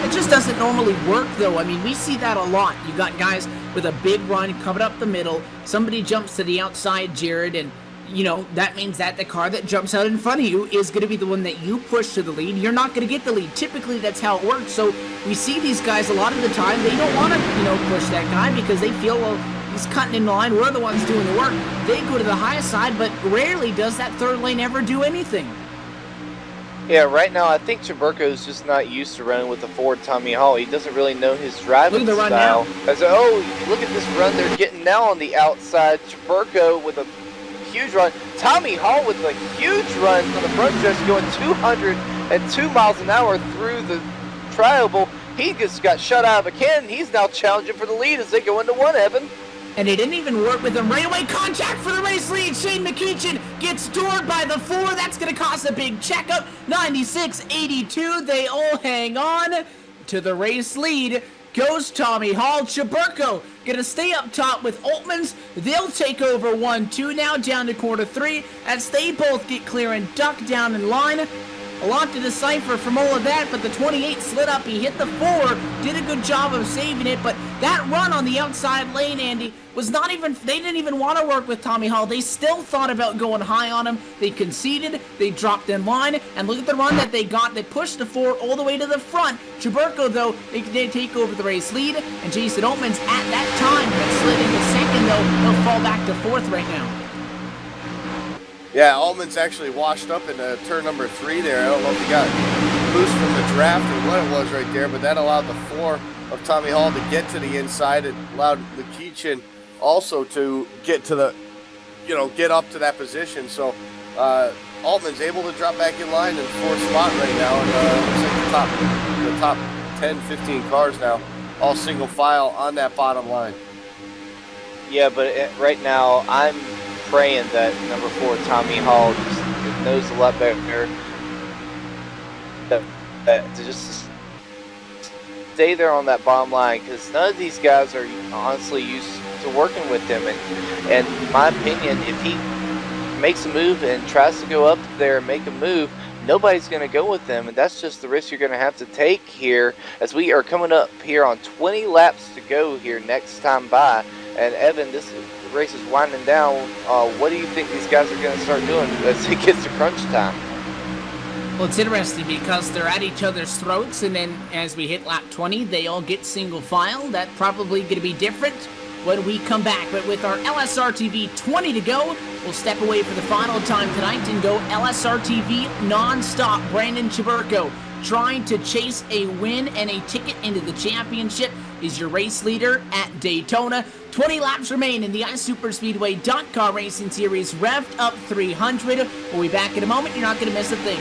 It just doesn't normally work, though. I mean, we see that a lot. You got guys with a big run coming up the middle. Somebody jumps to the outside, Jared, and, you know, that means that the car that jumps out in front of you is going to be the one that you push to the lead. You're not going to get the lead. Typically, that's how it works. So we see these guys a lot of the time. They don't want to, push that guy because they feel, well, he's cutting in line. We're the ones doing the work. They go to the highest side, but rarely does that 3rd lane ever do anything. Yeah, right now I think Chaburko is just not used to running with the Ford Tommy Hall. He doesn't really know his driving look at the style. Run now. Look at this run they're getting now on the outside. Chaburko with a huge run. Tommy Hall with a huge run from the front stretch, going 202 miles an hour through the tri-oval. He just got shut out of a cannon. He's now challenging for the lead as they go into one, Evan. And it didn't even work with him. Right away, contact for the race lead. Shane McEachin gets doored by the 4. That's going to cost a big checkup. 96-82. They all hang on to the race lead. Goes Tommy Hall. Chaburko going to stay up top with Altmans. They'll take over 1-2 now, down to quarter 3 as they both get clear and duck down in line. A lot to decipher from all of that, but the 28 slid up. He hit the 4, did a good job of saving it, but that run on the outside lane, Andy, was not even, they didn't even want to work with Tommy Hall. They still thought about going high on him. They conceded, they dropped in line, and look at the run that they got. They pushed the 4 all the way to the front. Chaburko, though, they take over the race lead, and Jason Altmans at that time had slid into second, though. He'll fall back to 4th right now. Yeah, Altman's actually washed up in turn number 3 there. I don't know if he got loose from the draft or what it was right there, but that allowed the 4 of Tommy Hall to get to the inside. It allowed McEachin also to get to the, get up to that position. So Altman's able to drop back in line in 4th spot right now. And looks like the top 10, 15 cars now, all single file on that bottom line. Yeah, but right now I'm praying that number 4 Tommy Hall just knows a lot better to just stay there on that bottom line, because none of these guys are honestly used to working with him, and in my opinion, if he makes a move and tries to go up there and make a move, nobody's going to go with him, and that's just the risk you're going to have to take here as we are coming up here on 20 laps to go here next time by. And Evan, this race is winding down. What do you think these guys are going to start doing as it gets to crunch time? Well, it's interesting because they're at each other's throats, and then as we hit lap 20, they all get single file. That's probably going to be different when we come back. But with our LSRTV 20 to go, we'll step away for the final time tonight and go LSRTV non-stop. Brandon Chaburko trying to chase a win and a ticket into the championship is your race leader at Daytona. 20 laps remain in the iSuperspeedway.com Racing Series Revved Up 300. We'll be back in a moment. You're not going to miss a thing.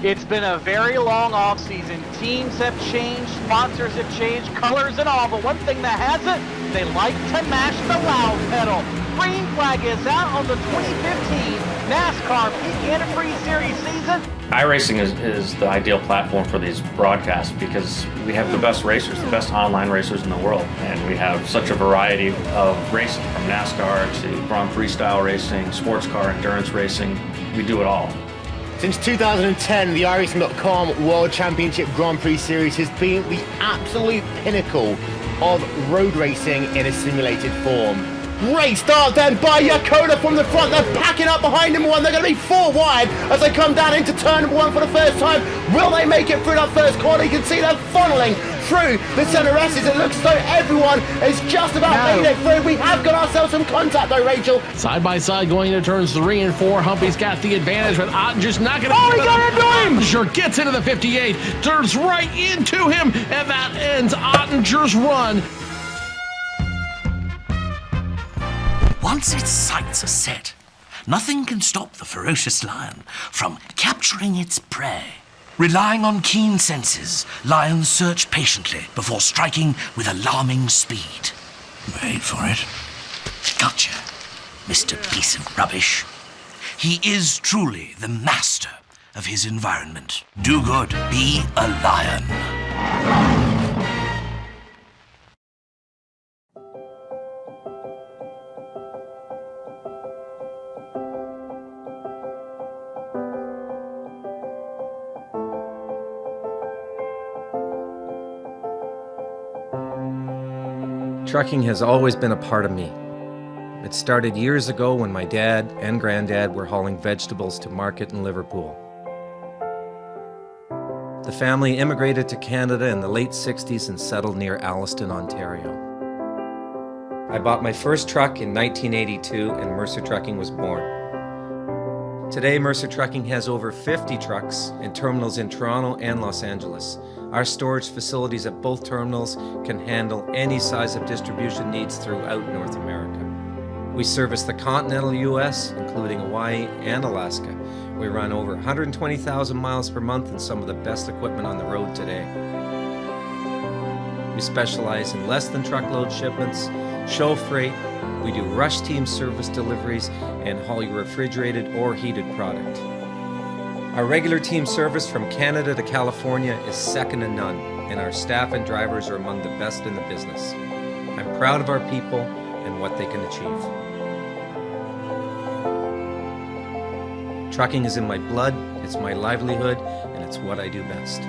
It's been a very long off-season. Teams have changed, sponsors have changed, colors and all, but one thing that hasn't, they like to mash the loud pedal. green flag is out on the 2015 NASCAR Peak Antifreeze Series season. iRacing is the ideal platform for these broadcasts because we have the best racers, the best online racers in the world. And we have such a variety of racing, from NASCAR to Grand Prix style racing, sports car, endurance racing. We do it all. Since 2010, the iRacing.com World Championship Grand Prix Series has been the absolute pinnacle of road racing in a simulated form. Great start then by Yakoda from the front. They're packing up behind number one. They're going to be 4 wide as they come down into turn number 1 for the first time. Will they make it through that first corner? You can see them funneling through the center S's. It looks as though everyone has just about made it through. We have got ourselves some contact though, Rachel. Side by side going into turns 3 and 4. Humpy's got the advantage, but Ottinger's not going to. Oh, he got into him! Ottinger gets into the 58, turns right into him, and that ends Ottinger's run. Once its sights are set, nothing can stop the ferocious lion from capturing its prey. Relying on keen senses, lions search patiently before striking with alarming speed. Wait for it. Gotcha, Mr. Piece of Rubbish. He is truly the master of his environment. Do good, be a lion. Trucking has always been a part of me. It started years ago when my dad and granddad were hauling vegetables to market in Liverpool. The family immigrated to Canada in the late 60s and settled near Alliston, Ontario. I bought my first truck in 1982 and Mercer Trucking was born. Today, Mercer Trucking has over 50 trucks in terminals in Toronto and Los Angeles. Our storage facilities at both terminals can handle any size of distribution needs throughout North America. We service the continental U.S., including Hawaii and Alaska. We run over 120,000 miles per month and some of the best equipment on the road today. We specialize in less than truckload shipments, show freight, we do rush team service deliveries, and haul your refrigerated or heated product. Our regular team service from Canada to California is second to none, and our staff and drivers are among the best in the business. I'm proud of our people and what they can achieve. Trucking is in my blood, it's my livelihood, and it's what I do best.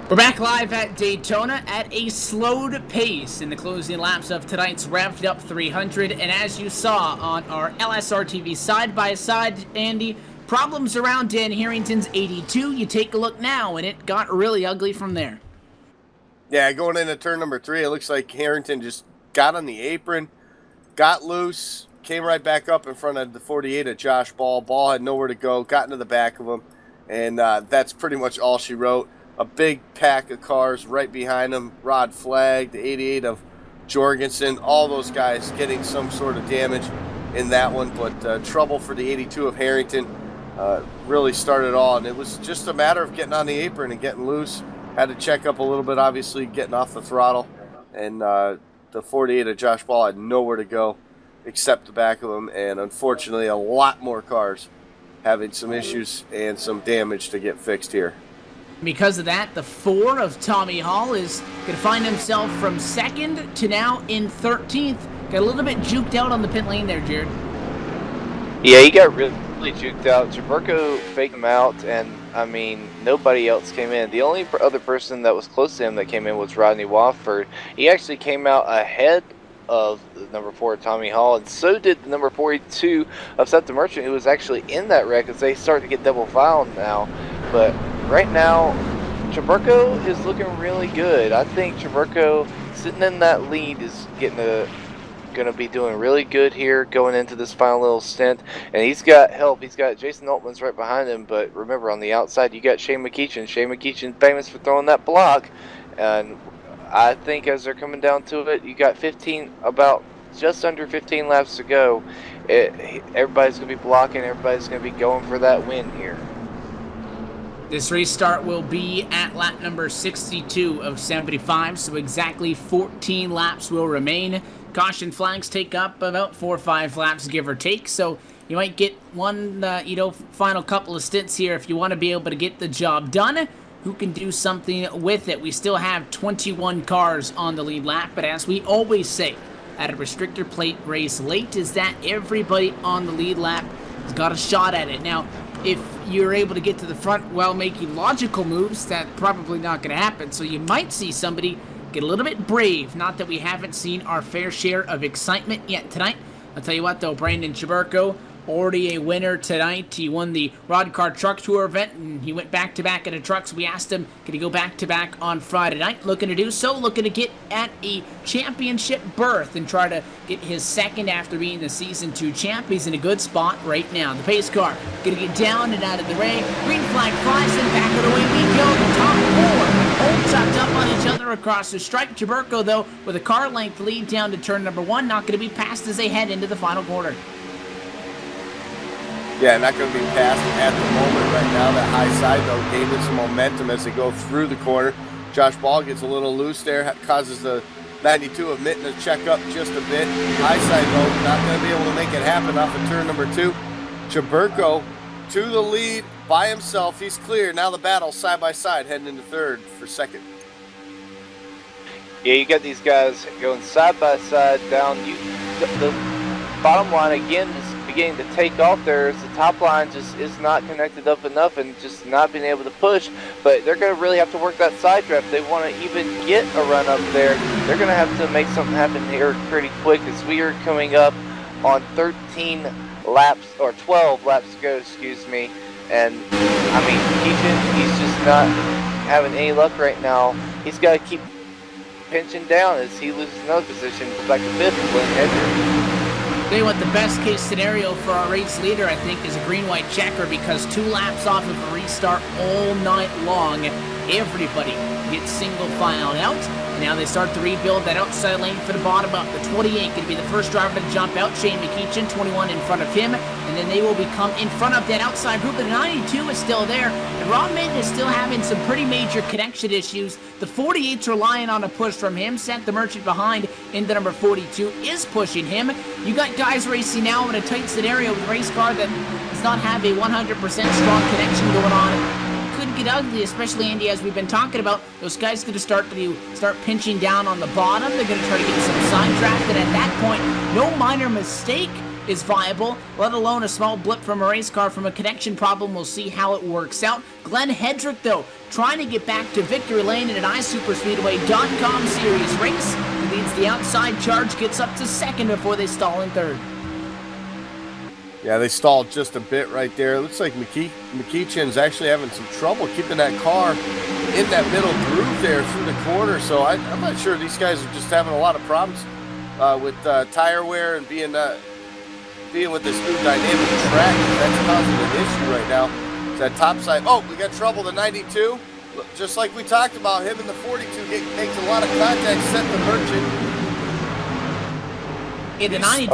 We're back live at Daytona at a slowed pace in the closing laps of tonight's Revved Up 300. And as you saw on our LSRTV side-by-side, Andy, problems around Dan Harrington's 82. You take a look now, and it got really ugly from there. Yeah, going into turn number 3, it looks like Harrington just got on the apron, got loose, came right back up in front of the 48 of Josh Ball. Ball had nowhere to go, got into the back of him, and that's pretty much all she wrote. A big pack of cars right behind him. Rod Flagg, the 88 of Jorgensen, all those guys getting some sort of damage in that one. But trouble for the 82 of Harrington really started all. And it was just a matter of getting on the apron and getting loose. Had to check up a little bit, obviously, getting off the throttle. And the 48 of Josh Ball had nowhere to go except the back of him. And unfortunately, a lot more cars having some issues and some damage to get fixed here. Because of that, the 4 of Tommy Hall is going to find himself from 2nd to now in 13th. Got a little bit juked out on the pit lane there, Jared. Yeah, he got really juked out. Jaburko faked him out, and, I mean, nobody else came in. The only other person that was close to him that came in was Rodney Wofford. He actually came out ahead of the number 4, Tommy Hall, and so did the number 42 of Seth the Merchant, who was actually in that wreck as they start to get double fouled now. But right now, Jaburko is looking really good. I think Jaburko sitting in that lead is going to be doing really good here going into this final little stint. And he's got help. He's got Jason Altman's right behind him. But remember, on the outside, you got Shane McEachin. Shane McEachin famous for throwing that block. And I think as they're coming down to it, you got about just under 15 laps to go. Everybody's going to be blocking. Everybody's going to be going for that win here. This restart will be at lap number 62 of 75, so exactly 14 laps will remain. Caution flags take up about 4 or 5 laps, give or take, so you might get one, final couple of stints here if you want to be able to get the job done. Who can do something with it? We still have 21 cars on the lead lap, but as we always say at a restrictor plate race late, is that everybody on the lead lap has got a shot at it. Now, if you're able to get to the front while making logical moves, that's probably not going to happen. So you might see somebody get a little bit brave. Not that we haven't seen our fair share of excitement yet tonight. I'll tell you what, though, Brandon Chaburko, already a winner tonight. He won the Rod Car Truck Tour event, and he went back-to-back in a truck, so we asked him, could he go back-to-back on Friday night? Looking to do so, looking to get at a championship berth and try to get his second after being the Season 2 champ. He's in a good spot right now. The pace car going to get down and out of the way. Green flag flies, and back of the way we go. The top 4 all tucked up on each other across the stripe. Chaburko, though, with a car length lead down to turn number 1, not going to be passed as they head into the final quarter. Yeah, not going to be passed at the moment right now. That high side, though, gaining some momentum as they go through the corner. Josh Ball gets a little loose there, causes the 92 of Mitten to check up just a bit. High side, though, not going to be able to make it happen off of turn number 2. Chaburko to the lead by himself. He's clear. Now the battle side by side, heading into third for second. Yeah, you got these guys going side by side down. The bottom line, again, is beginning to take off there as the top line just is not connected up enough and just not being able to push. But they're going to really have to work that side draft. They want to even get a run up there. They're going to have to make something happen here pretty quick as we are coming up on 13 laps, or 12 laps to go, excuse me. And, I mean, he's just not having any luck right now. He's got to keep pinching down as he loses another position back to 5th with Glenn Hedger. Tell you what, the best case scenario for our race leader, I think, is a green-white checker, because 2 laps off of a restart all night long, everybody gets single filed out. Now they start to rebuild that outside lane for the bottom up. The 28 going to be the first driver to jump out. Shane McEachin, 21 in front of him. And then they will become in front of that outside group. The 92 is still there. And Rob Mitten is still having some pretty major connection issues. The 48's relying on a push from him. Sent the Merchant behind into number 42 is pushing him. You got guys racing now in a tight scenario with a race car that does not have a 100% strong connection going on. Could get ugly, especially, Andy, as we've been talking about. Those guys going to start pinching down on the bottom. They're going to try to get some side draft, and at that point, no minor mistake is viable, let alone a small blip from a race car from a connection problem. We'll see how it works out. Glenn Hedrick, though, trying to get back to victory lane in an iSuperspeedway.com series race. He leads the outside charge, gets up to second before they stall in third. Yeah, they stalled just a bit right there. It looks like McEachin's actually having some trouble keeping that car in that middle groove there through the corner. So I'm not sure. These guys are just having a lot of problems with tire wear and being with this new dynamic track. That's causing an issue right now. It's that top side. Oh, we got trouble. The 92. Just like we talked about, him in the 42 makes a lot of contact, set the Merchant. In the 92,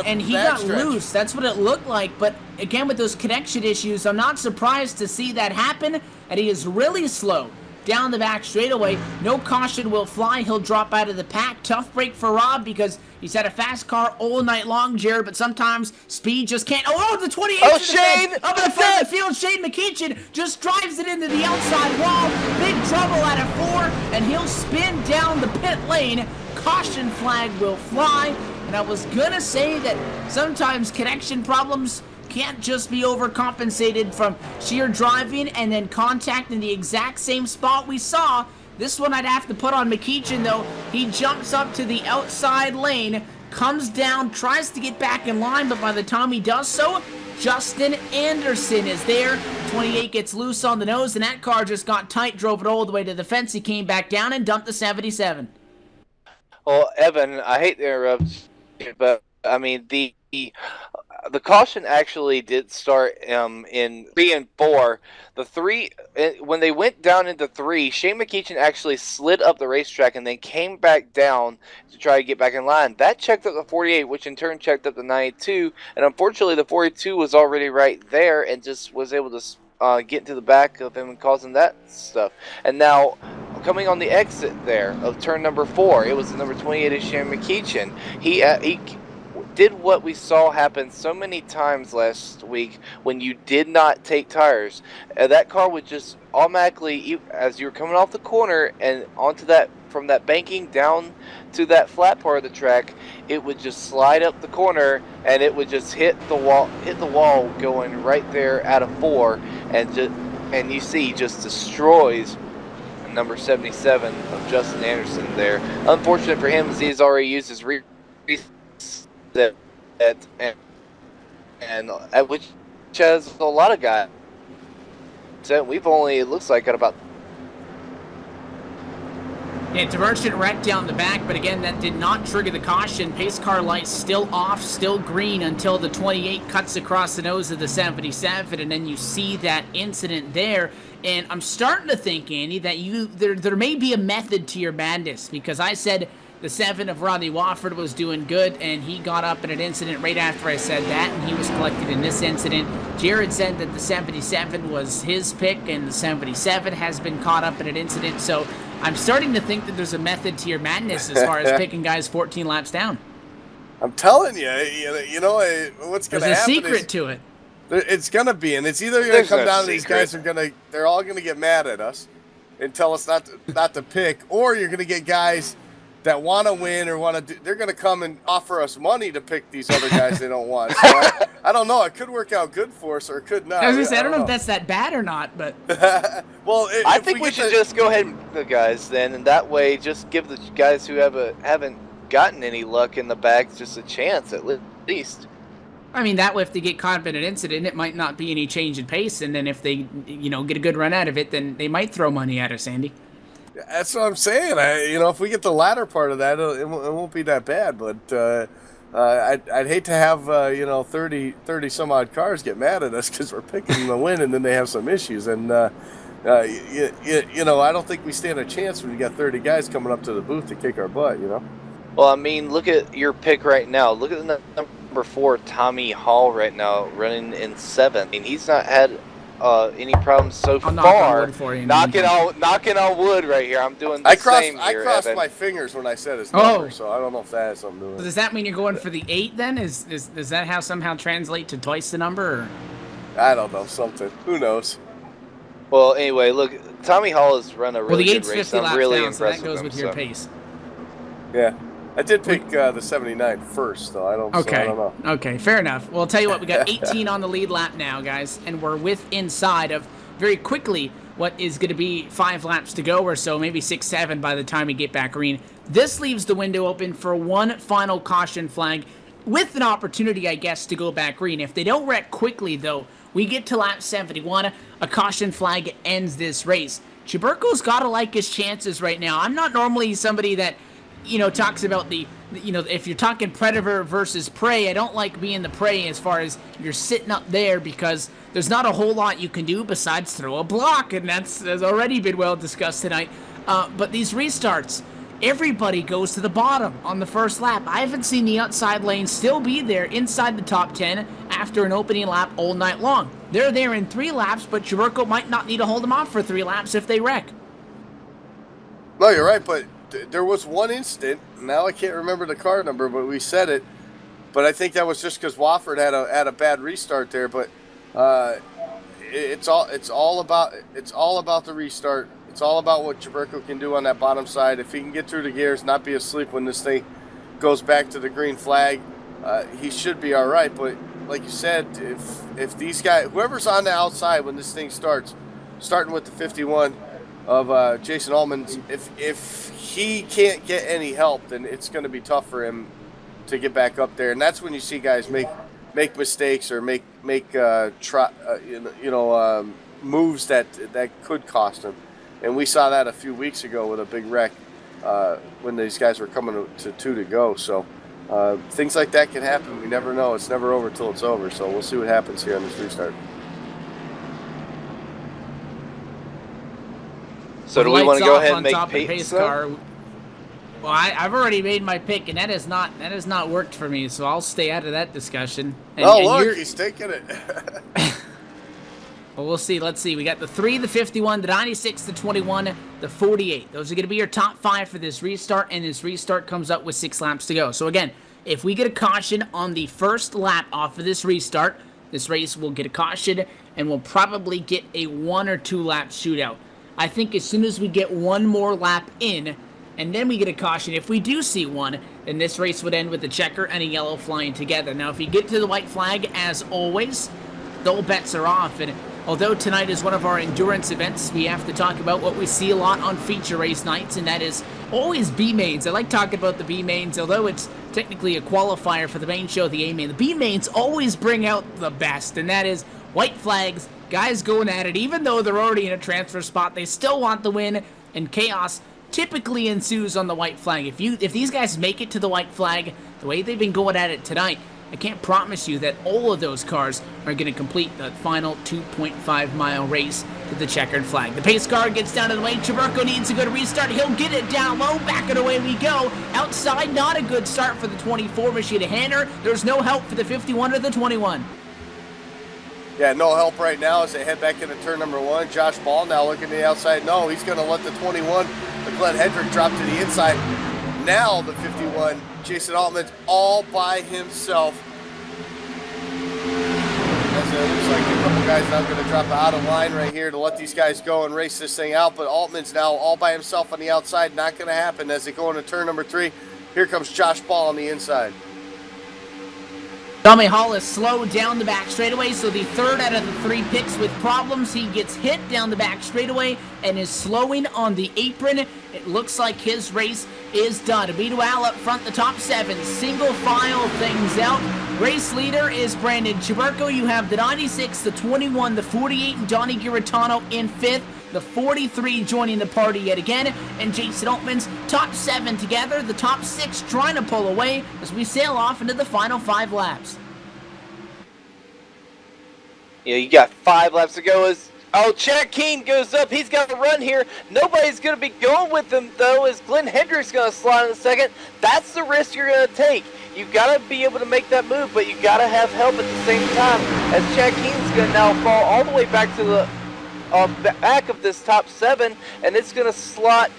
and he got loose. That's what it looked like. But again, with those connection issues, I'm not surprised to see that happen. And he is really slow down the back straightaway. No caution will fly. He'll drop out of the pack. Tough break for Rob because he's had a fast car all night long, Jared. But sometimes speed just can't. Oh, the 28. Oh, Shane! Up in the front of the field, Shane McEachin just drives it into the outside wall. Big trouble out of 4, and he'll spin down the pit lane. Caution flag will fly. And I was gonna say that sometimes connection problems can't just be overcompensated from sheer driving and then contact in the exact same spot we saw. This one I'd have to put on McEachin, though. He jumps up to the outside lane, comes down, tries to get back in line, but by the time he does so, Justin Anderson is there. 28 gets loose on the nose, and that car just got tight, drove it all the way to the fence. He came back down and dumped the 77. Well, Evan, I hate to interrupt, but I mean the caution actually did start in 3 and 4. The 3, when they went down into 3, Shane McEachin actually slid up the racetrack and then came back down to try to get back in line. That checked up the 48, which in turn checked up the 92, and unfortunately the 42 was already right there and just was able to getting to the back of him and causing that stuff. And now, coming on the exit there of turn number 4, it was the number 28 Shane McKeechin. He did what we saw happen so many times last week when you did not take tires. That car would just automatically, as you were coming off the corner and onto that, from that banking down to that flat part of the track, it would just slide up the corner and it would just hit the wall going right there out of 4, and you see just destroys number 77 of Justin Anderson there. Unfortunate for him, as he's already used his and which has a lot of guys. So we've only, it looks like, got about. Yeah, Divergent wrecked down the back, but again, that did not trigger the caution. Pace car lights still off, still green until the 28 cuts across the nose of the 77, and then you see that incident there. And I'm starting to think, Andy, that there may be a method to your madness, because I said the 7 of Rodney Wofford was doing good, and he got up in an incident right after I said that, and he was collected in this incident. Jared said that the 77 was his pick, and the 77 has been caught up in an incident, so I'm starting to think that there's a method to your madness as far as picking guys 14 laps down. I'm telling you, you know what's going to happen. There's a secret to it. It's going to be, and it's either going to come down to these guys they're all going to get mad at us and tell us not to pick, or you're going to get guys that want to win or they're going to come and offer us money to pick these other guys they don't want. So I don't know. It could work out good for us or it could not. I was going to say, I don't know if that's that bad or not, but. Well, I think we should just go ahead and pick the guys then, and that way just give the guys who haven't gotten any luck in the bags just a chance at least. I mean, that way if they get caught up in an incident, it might not be any change in pace, and then if they, get a good run out of it, then they might throw money at us, Andy. That's what I'm saying. If we get the latter part of that, it won't be that bad. But I'd hate to have 30 some odd cars get mad at us because we're picking the win, and then they have some issues. And I don't think we stand a chance when you got 30 guys coming up to the booth to kick our butt. Well, I mean, look at your pick right now. Look at the number 4, Tommy Hall, right now running in 7th. And he's not had any problems so far. Knocking on wood right here. I'm doing the same here. I crossed my fingers when I said his number, so I don't know if that has something to do with it. Does that mean you're going for the 8 then? Does that somehow translate to twice the number? Or? I don't know, something. Who knows? Well, anyway, look, Tommy Hall has run a really good race. The 8's 50 laps really down, so that goes with with your pace. Yeah. I did pick the 79 first, though. I don't know. Okay, fair enough. Well, I'll tell you what, we got 18 on the lead lap now, guys, and we're inside of very quickly what is going to be 5 laps to go or so, maybe 6, 7 by the time we get back green. This leaves the window open for one final caution flag with an opportunity, I guess, to go back green. If they don't wreck quickly, though, we get to lap 71, a caution flag ends this race. Chiburko's got to like his chances right now. I'm not normally somebody that talks about if you're talking predator versus prey, I don't like being the prey as far as you're sitting up there because there's not a whole lot you can do besides throw a block, and that's already been well discussed tonight. But these restarts, everybody goes to the bottom on the first lap. I haven't seen the outside lane still be there inside the top 10 after an opening lap all night long. They're there in 3 laps, but Chiburko might not need to hold them off for 3 laps if they wreck. No, you're right, but there was one instant. Now I can't remember the car number, but we said it. But I think that was just because Wofford had a bad restart there. But it's all about the restart. It's all about what Chiburko can do on that bottom side. If he can get through the gears, not be asleep when this thing goes back to the green flag, he should be all right. But like you said, if these guys, whoever's on the outside when this thing starts, starting with the 51 of Jason Allman, if he can't get any help, then it's going to be tough for him to get back up there, and that's when you see guys make mistakes or make moves that could cost him. And we saw that a few weeks ago with a big wreck when these guys were coming to 2 to go. So things like that can happen. We never know. It's never over till it's over. So we'll see what happens here on this restart. So do we want to go ahead and make pace car? Well, I've already made my pick, and that has not worked for me. So I'll stay out of that discussion. And, look, he's taking it. Well, we'll see. Let's see. We got the 3, the 51, the 96, the 21, the 48. Those are going to be your top 5 for this restart, and this restart comes up with 6 laps to go. So again, if we get a caution on the first lap off of this restart, this race will get a caution, and we'll probably get a 1 or 2 lap shootout. I think as soon as we get one more lap in, and then we get a caution, if we do see one, then this race would end with a checker and a yellow flying together. Now, if you get to the white flag, as always, the old bets are off, and although tonight is one of our endurance events, we have to talk about what we see a lot on feature race nights, and that is always B-mains. I like talking about the B-mains, although it's technically a qualifier for the main show, the A-main. The B-mains always bring out the best, and that is white flags, guys going at it. Even though they're already in a transfer spot, they still want the win, and chaos typically ensues on the white flag. If these guys make it to the white flag, the way they've been going at it tonight, I can't promise you that all of those cars are going to complete the final 2.5-mile race to the checkered flag. The pace car gets down to the way. Cheburko needs to go to restart. He'll get it down low. Back and away we go. Outside, not a good start for the 24 machine to Hanner. There's no help for the 51 or the 21. Yeah, no help right now as they head back into turn number 1. Josh Ball now looking to the outside. No, he's going to let the 21, the Glenn Hendrick, drop to the inside. Now the 51, Jason Altman's all by himself. As it looks like a couple guys now going to drop out of line right here to let these guys go and race this thing out. But Altman's now all by himself on the outside. Not going to happen as they go into turn number 3. Here comes Josh Ball on the inside. Tommy Hall is slowed down the back straightaway, so the third out of the 3 picks with problems. He gets hit down the back straightaway and is slowing on the apron. It looks like his race is done. Abito Al up front, the top 7. Single file things out. Race leader is Brandon Cheburko. You have the 96, the 21, the 48, and Donnie Giratano in 5th. The 43 joining the party yet again, and Jason Altman's top 7 together, the top 6 trying to pull away as we sail off into the final 5 laps. Yeah, you got 5 laps to go as Chad Keene goes up. He's got to run here. Nobody's going to be going with him, though, as Glenn Hendrick's going to slide in a second. That's the risk you're going to take. You got to be able to make that move, but you got to have help at the same time, as Chad Keene's going to now fall all the way back to the back of this top 7, and it's going to slot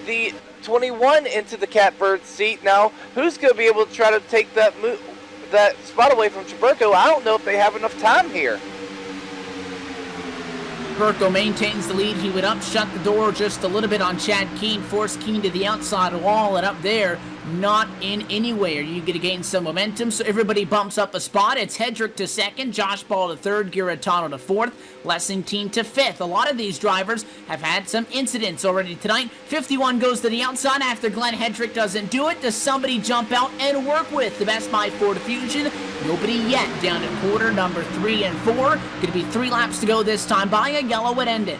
the 21 into the catbird seat. Now, who's going to be able to try to take that spot away from Cheburko? I don't know if they have enough time here. Cheburko maintains the lead. He would shut the door just a little bit on Chad Keene, force Keene to the outside wall, and up there, not in any way are you going to gain some momentum, so everybody bumps up a spot. It's Hedrick to 2nd, Josh Ball to 3rd, Giratano to 4th, Lessington to 5th. A lot of these drivers have had some incidents already tonight. 51 goes to the outside after Glenn Hedrick doesn't do it. Does somebody jump out and work with the Best Buy Ford Fusion? Nobody yet. Down to quarter number 3 and 4. Going to be 3 laps to go this time by. A yellow would end it.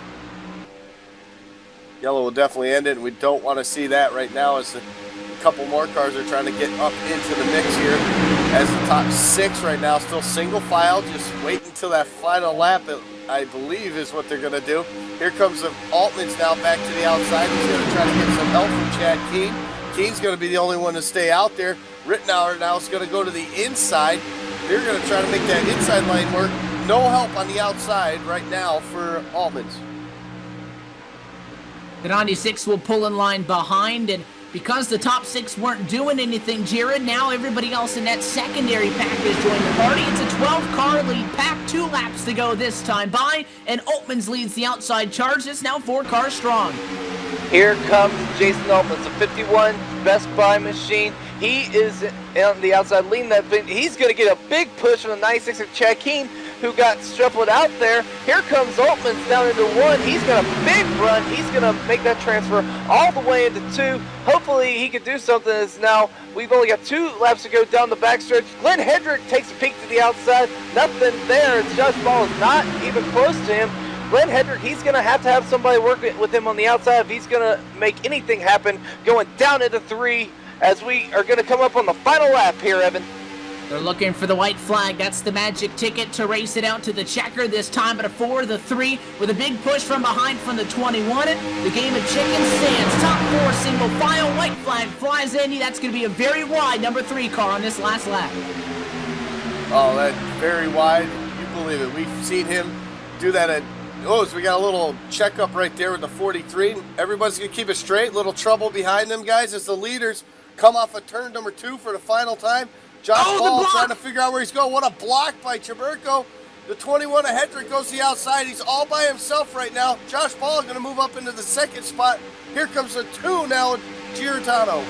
Yellow will definitely end it, and we don't want to see that right now as a couple more cars are trying to get up into the mix here. As the top 6 right now, still single file, just wait until that final lap, I believe is what they're going to do. Here comes the Altman's now back to the outside. He's going to try to get some help from Chad Keene. Keene's going to be the only one to stay out there. Rittenauer now is going to go to the inside. They're going to try to make that inside line work. No help on the outside right now for Altman's. The 96 will pull in line behind, and because the top 6 weren't doing anything, Jared, now everybody else in that secondary pack has joined the party. It's a 12-car lead pack, 2 laps to go this time by, and Altman's leads the outside charge. It's now 4 cars strong. Here comes Jason Altman's a 51 Best Buy machine. He is on the outside leading that thing. He's going to get a big push from the 96 of Chad Keene, who got shuffled out there. Here comes Altman's down into 1. He's got a big run. He's going to make that transfer all the way into 2. Hopefully he can do something, as now we've only got 2 laps to go down the backstretch. Glenn Hendrick takes a peek to the outside. Nothing there. Josh Ball is not even close to him. Glenn Hendrick, he's going to have somebody work with him on the outside if he's going to make anything happen, going down into 3 as we are going to come up on the final lap here, Evan. They're looking for the white flag. That's the magic ticket to race it out to the checker, this time at a 4, the 3, with a big push from behind from the 21. The game of chicken stands. Top 4 single file. White flag flies in. That's going to be a very wide number 3 car on this last lap. Oh, that's very wide. You believe it. We've seen him do that at, so we got a little checkup right there with the 43. Everybody's going to keep it straight. Little trouble behind them guys as the leaders come off of turn number 2 for the final time. Josh Ball trying to figure out where he's going. What a block by Chaburko. The 21 of Hendrick goes to the outside. He's all by himself right now. Josh Ball going to move up into the second spot. Here comes the 2 now with Giordano.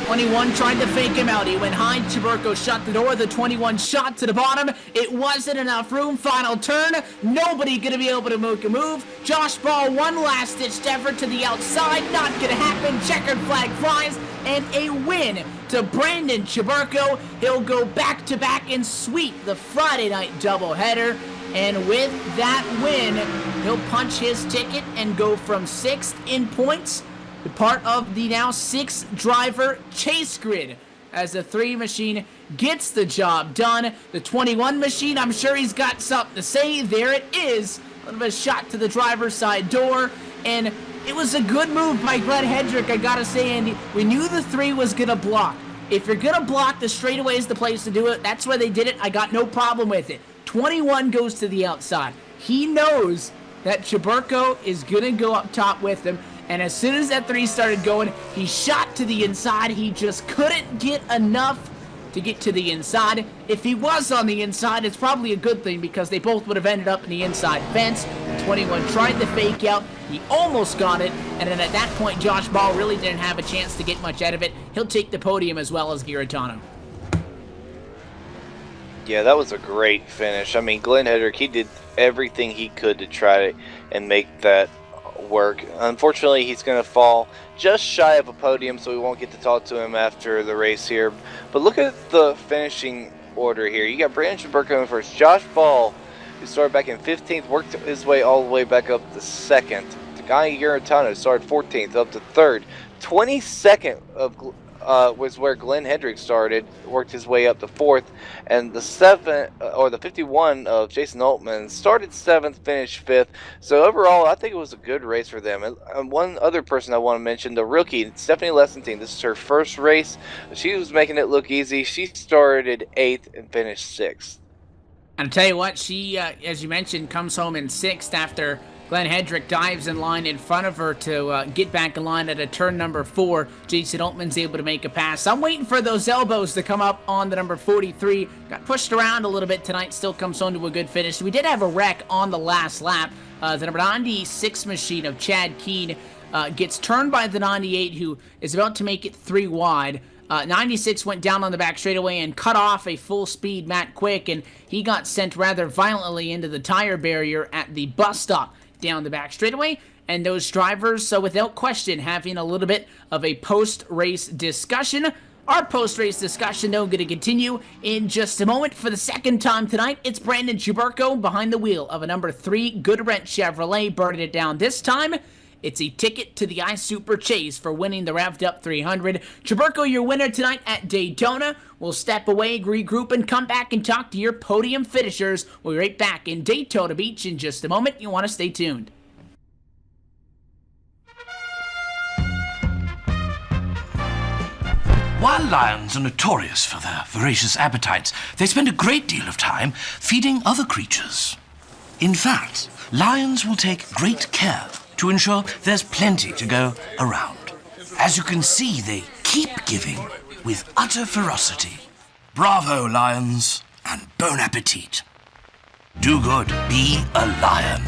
21 tried to fake him out. He went high. Chaburko shut the door. The 21 shot to the bottom. It wasn't enough room. Final turn. Nobody going to be able to make a move. Josh Ball, one last-ditched effort to the outside. Not going to happen. Checkered flag flies. And a win to Brandon Chaburko. He'll go back-to-back and sweep the Friday night doubleheader. And with that win, he'll punch his ticket and go from 6th in points to part of the now 6-driver chase grid as the 3 machine gets the job done. The 21 machine, I'm sure he's got something to say. There it is. A little bit of shot to the driver's side door. And it was a good move by Glenn Hendrick, I gotta say, Andy. We knew the 3 was gonna block. If you're gonna block, the straightaway is the place to do it. That's why they did it. I got no problem with it. 21 goes to the outside. He knows that Chaburko is gonna go up top with him. And as soon as that 3 started going, he shot to the inside. He just couldn't get enough to get to the inside. If he was on the inside, it's probably a good thing because they both would have ended up in the inside fence. 21 tried to fake out. He almost got it. And then at that point, Josh Ball really didn't have a chance to get much out of it. He'll take the podium as well as Giordano. Yeah, that was a great finish. I mean, Glenn Hendrick, he did everything he could to try and make that work. Unfortunately, he's going to fall just shy of a podium, so we won't get to talk to him after the race here. But look at the finishing order here. You got Brandon Chaburko in first. Josh Ball, who started back in 15th, worked his way all the way back up to 2nd. Guy Giordano started 14th up to 3rd. 22nd was where Glenn Hendrick started, worked his way up to 4th, and the 51 of Jason Altman started 7th, finished 5th. So overall, I think it was a good race for them. And one other person I want to mention, the rookie Stephanie Lessentine. This is her first race. She was making it look easy. She started 8th and finished 6th. And I'll tell you what, she, as you mentioned, comes home in 6th after Glenn Hendrick dives in line in front of her to get back in line at a turn number 4. Jason Altman's able to make a pass. I'm waiting for those elbows to come up on the number 43. Got pushed around a little bit tonight, still comes home to a good finish. We did have a wreck on the last lap. The number 96 machine of Chad Keene gets turned by the 98, who is about to make it 3 wide. 96 went down on the back straightaway and cut off a full-speed Matt Quick, and he got sent rather violently into the tire barrier at the bus stop down the back straightaway. And those drivers, so without question, having a little bit of a post-race discussion. Our post-race discussion, though, going to continue in just a moment. For the second time tonight, it's Brandon Chaburko behind the wheel of a number 3 Good Rent Chevrolet, burning it down this time. It's a ticket to the iSuper Chase for winning the Revved Up 300. Chaburko, your winner tonight at Daytona. We'll step away, regroup, and come back and talk to your podium finishers. We'll be right back in Daytona Beach in just a moment. You want to stay tuned. While lions are notorious for their voracious appetites, they spend a great deal of time feeding other creatures. In fact, lions will take great care to ensure there's plenty to go around. As you can see, they keep giving with utter ferocity. Bravo, lions, and bon appetit. Do good, be a lion.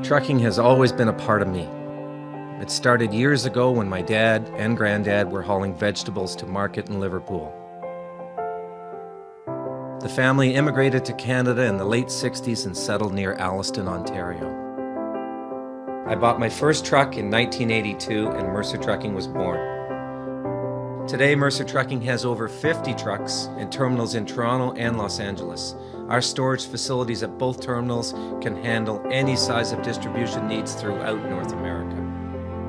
Trucking has always been a part of me. It started years ago when my dad and granddad were hauling vegetables to market in Liverpool. The family immigrated to Canada in the late 60s and settled near Alliston, Ontario. I bought my first truck in 1982 and Mercer Trucking was born. Today, Mercer Trucking has over 50 trucks and terminals in Toronto and Los Angeles. Our storage facilities at both terminals can handle any size of distribution needs throughout North America.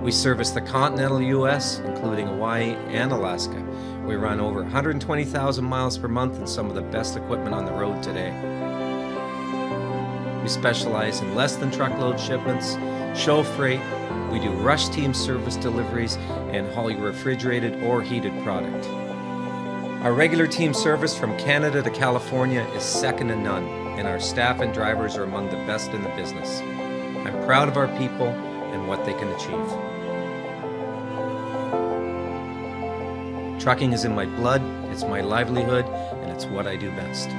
We service the continental U.S., including Hawaii and Alaska. We run over 120,000 miles per month and some of the best equipment on the road today. We specialize in less than truckload shipments, show freight, we do rush team service deliveries, and haul your refrigerated or heated product. Our regular team service from Canada to California is second to none, and our staff and drivers are among the best in the business. I'm proud of our people and what they can achieve. Trucking is in my blood, it's my livelihood, and it's what I do best.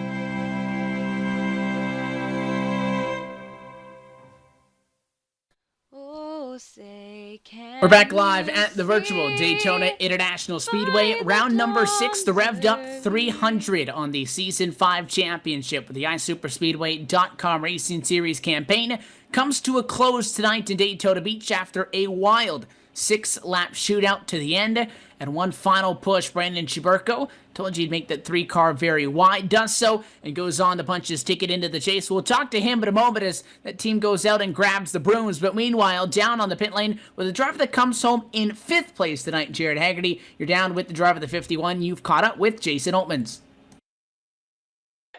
We're back live at the virtual Daytona International Speedway. Round number 6, the Revved Up 300 on the Season 5 Championship with the iSuperspeedway.com Racing Series campaign comes to a close tonight in Daytona Beach after a wild 6-lap shootout to the end and one final push. Brandon Chiburko told you he'd make that 3-car very wide, does so, and goes on to punch his ticket into the chase. We'll talk to him in a moment as that team goes out and grabs the brooms. But meanwhile, down on the pit lane with a driver that comes home in 5th place tonight, Jared Haggerty. You're down with the driver of the 51. You've caught up with Jason Oltmans.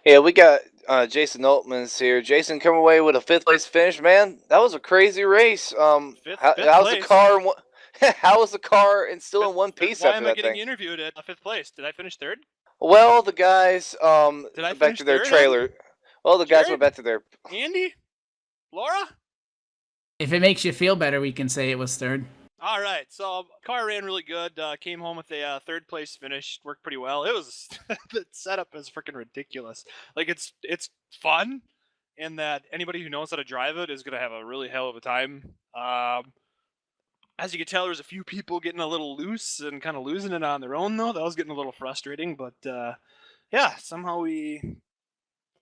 Yeah, we got Jason Oltmans here. Jason, come away with a 5th place finish, man. That was a crazy race. How's the car? How was the car and still in one piece Why after am that I getting thing? interviewed at 5th place? Did I finish 3rd? Well, the guys Did I back to their 3rd, trailer. Well, the guys Jared? went back to their. Andy? Laura? If it makes you feel better, we can say it was 3rd. All right, so car ran really good. Came home with a 3rd place finish. Worked pretty well. It was the setup is freaking ridiculous. Like it's fun, in that anybody who knows how to drive it is gonna have a really hell of a time. As you can tell, there's a few people getting a little loose and kind of losing it on their own, though. That was getting a little frustrating, but yeah, somehow we,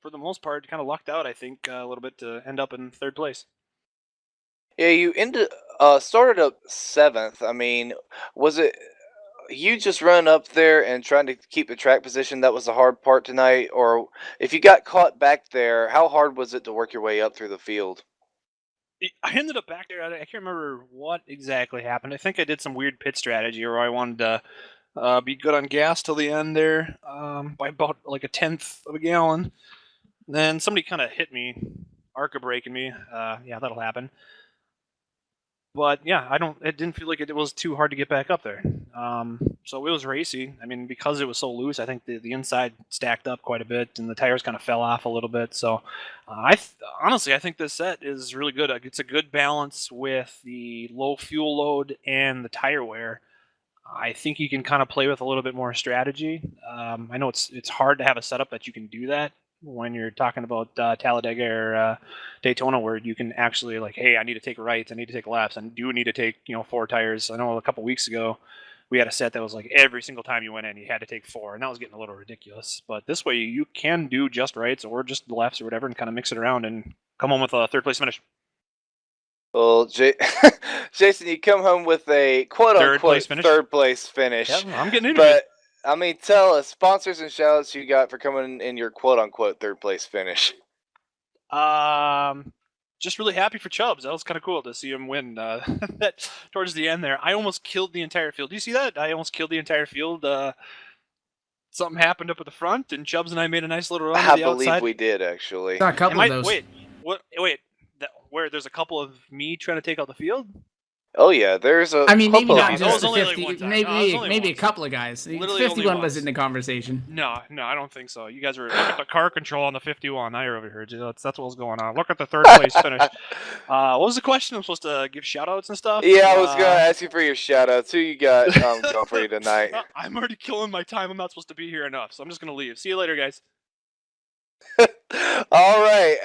for the most part, kind of lucked out, I think, a little bit to end up in 3rd place. Yeah, you started up 7th. I mean, was it you just running up there and trying to keep the track position that was the hard part tonight? Or if you got caught back there, how hard was it to work your way up through the field? I ended up back there. I can't remember what exactly happened. I think I did some weird pit strategy where I wanted to be good on gas till the end there by about like a 1/10 of a gallon. Then somebody kind of hit me, ARCA braking me. Yeah, that'll happen. But yeah, it didn't feel like it was too hard to get back up there. So it was racy. I mean, because it was so loose, I think the inside stacked up quite a bit and the tires kind of fell off a little bit. So honestly, I think this set is really good. It's a good balance with the low fuel load and the tire wear. I think you can kind of play with a little bit more strategy. I know it's hard to have a setup that you can do that when you're talking about Talladega or Daytona, where you can actually like, hey, I need to take rights, I need to take laps, and do need to take 4 tires. I know a couple weeks ago we had a set that was like every single time you went in, you had to take 4, and that was getting a little ridiculous. But this way, you can do just rights or just lefts or whatever, and kind of mix it around and come home with a 3rd place finish. Well, Jason, you come home with a quote-unquote 3rd place finish. Yeah, I'm getting into it. I mean, tell us, sponsors and shout-outs you got for coming in your quote-unquote 3rd place finish. Just really happy for Chubbs. That was kind of cool to see him win that towards the end there. I almost killed the entire field. Do you see that? I almost killed the entire field. Something happened up at the front, and Chubbs and I made a nice little run to the outside. I believe we did, actually. Saw a couple of those. Wait. Where there's a couple of me trying to take out the field? Oh yeah, there's a. I mean, maybe not of just the only 50. like one time. Maybe a couple of guys. Literally 51 was in the conversation. No, I don't think so. You guys were look at the car control on the 51. I overheard you. That's what was going on. Look at the 3rd place finish. What was the question? I'm supposed to give shout outs and stuff? Yeah, I was gonna ask you for your shout outs. Who you got going for you tonight? I'm already killing my time. I'm not supposed to be here enough, so I'm just gonna leave. See you later, guys. All right.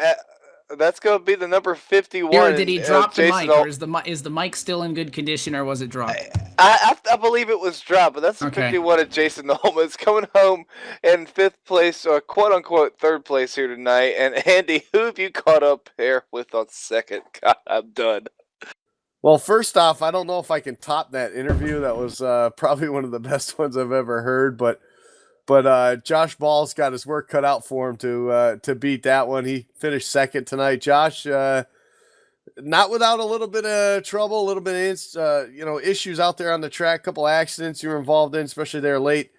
That's going to be the number 51. Or did he drop the Jason mic, or is the mic still in good condition, or was it dropped? I believe it was dropped, but that's the Okay. 51 of Jason Nolman's coming home in 5th place, or quote-unquote 3rd place here tonight. And Andy, who have you caught up here with on 2nd? God, I'm done. Well, first off, I don't know if I can top that interview. That was probably one of the best ones I've ever heard. But Josh Ball's got his work cut out for him to beat that one. He finished 2nd tonight. Josh, not without a little bit of trouble, a little bit of issues out there on the track. Couple accidents you were involved in, especially there late.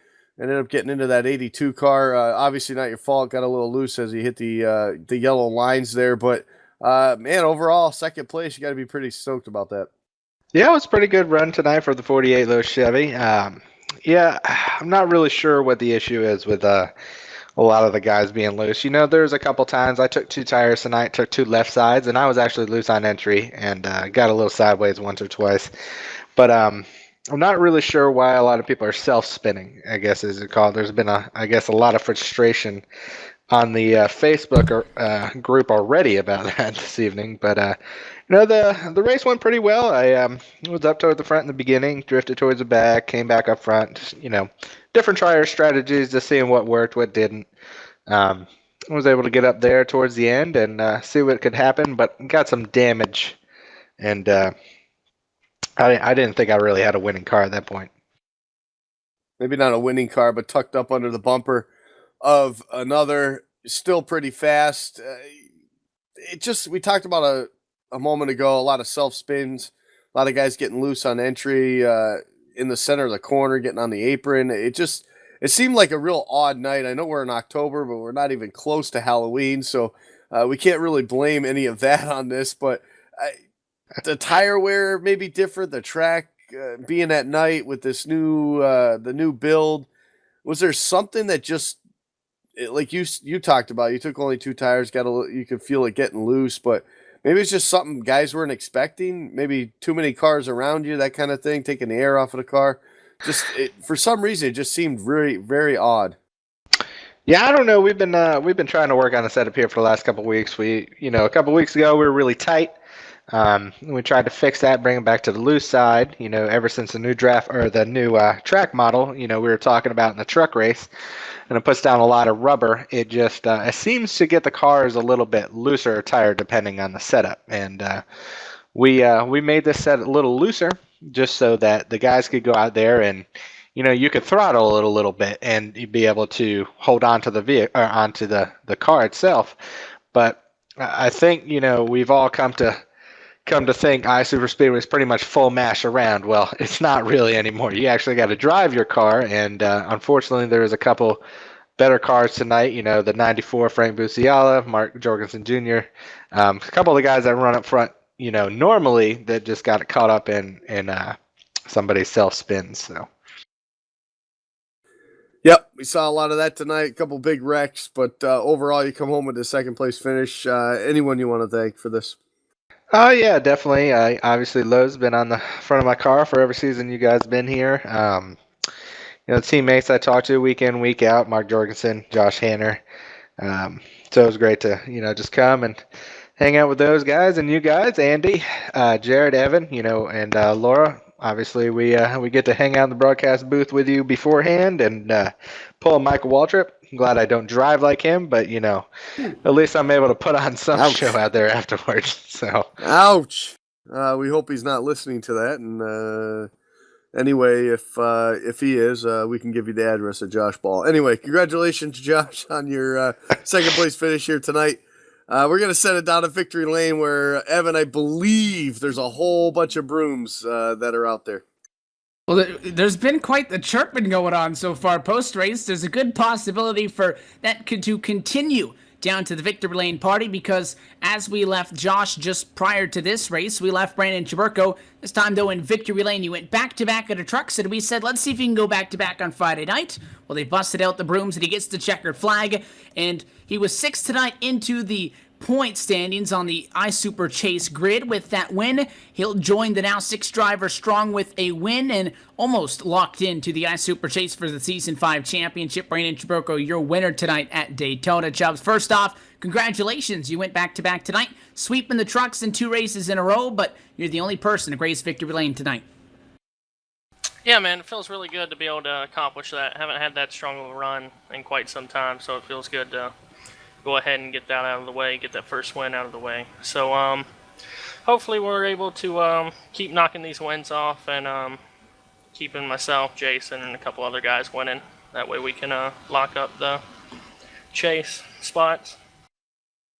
Ended up getting into that 82 car. Obviously not your fault. Got a little loose as he hit the yellow lines there, but. Man, overall, 2nd place, you got to be pretty stoked about that. Yeah, it was a pretty good run tonight for the 48 Low Chevy. Yeah, I'm not really sure what the issue is with a lot of the guys being loose. There's a couple times I took 2 tires tonight, took 2 left sides, and I was actually loose on entry and got a little sideways once or twice. But I'm not really sure why a lot of people are self-spinning, I guess is it called. There's been, a lot of frustration on the Facebook group already about that this evening. But the race went pretty well. I was up toward the front in the beginning, drifted towards the back, came back up front. Just, different trial strategies, just seeing what worked, what didn't. I was able to get up there towards the end and see what could happen, but got some damage. And I didn't think I really had a winning car at that point. Maybe not a winning car, but tucked up under the bumper of another, still pretty fast. We talked about a moment ago, a lot of self spins, a lot of guys getting loose on entry, in the center of the corner, getting on the apron. It seemed like a real odd night. I know we're in October, but we're not even close to Halloween, so we can't really blame any of that on this. But the tire wear may be different. The track being at night with this the new build. Was there something that just, like you talked about, you took only 2 tires, you could feel it getting loose, but maybe it's just something guys weren't expecting, maybe too many cars around you, that kind of thing, taking the air off of the car. For some reason, it just seemed very, very odd. Yeah, I don't know. We've been trying to work on the setup here for the last couple of weeks. A couple of weeks ago, we were really tight. We tried to fix that, bring it back to the loose side. Ever since the new track model, we were talking about in the truck race, and it puts down a lot of rubber. It just it seems to get the cars a little bit looser or tighter depending on the setup. And we made this set a little looser just so that the guys could go out there and you could throttle it a little bit and you'd be able to hold on to the vehicle or onto the car itself. But I think we've all come to think iSuper Speedway is pretty much full mash around. Well, it's not really anymore. You actually got to drive your car, and unfortunately, there was a couple better cars tonight. The '94 Frank Busiala, Mark Jorgensen Jr., a couple of the guys that run up front. Normally that just got caught up in somebody's self spins. So. Yep, we saw a lot of that tonight. A couple big wrecks, but overall, you come home with the 2nd place finish. Anyone you want to thank for this? Oh, yeah, definitely. Obviously, Lowe's been on the front of my car for every season you guys been here. Teammates I talk to week in, week out, Mark Jorgensen, Josh Hanner. So it was great to, just come and hang out with those guys and you guys, Andy, Jared, Evan, and Laura. Obviously, we get to hang out in the broadcast booth with you beforehand and pull a Michael Waltrip. I'm glad I don't drive like him, but at least I'm able to put on some show out there afterwards. So, ouch. We hope he's not listening to that. And anyway, if he is, we can give you the address of Josh Ball. Anyway, congratulations, Josh, on your 2nd place finish here tonight. We're going to send it down to Victory Lane where, Evan, I believe there's a whole bunch of brooms that are out there. Well, there's been quite the chirping going on so far post-race. There's a good possibility for that to continue down to the Victory Lane party because as we left Josh just prior to this race, we left Brandon Chaburko. This time, though, in Victory Lane, you went back-to-back at a trucks, and we said, let's see if you can go back-to-back on Friday night. Well, they busted out the brooms, and he gets the checkered flag, and he was 6th tonight into the point standings on the iSuper Chase grid. With that win, he'll join the now 6 driver strong with a win and almost locked into the iSuper Chase for the Season 5 championship. Brandon Chiburko, your winner tonight at Daytona. Chubbs, first off, congratulations. You went back-to-back tonight, sweeping the trucks in 2 races in a row, but you're the only person to grace victory lane tonight. Yeah, man, it feels really good to be able to accomplish that. I haven't had that strong of a run in quite some time, so it feels good to go ahead and get that out of the way, get that first win out of the way. So hopefully we're able to keep knocking these wins off and keeping myself, Jason, and a couple other guys winning. That way we can lock up the chase spots.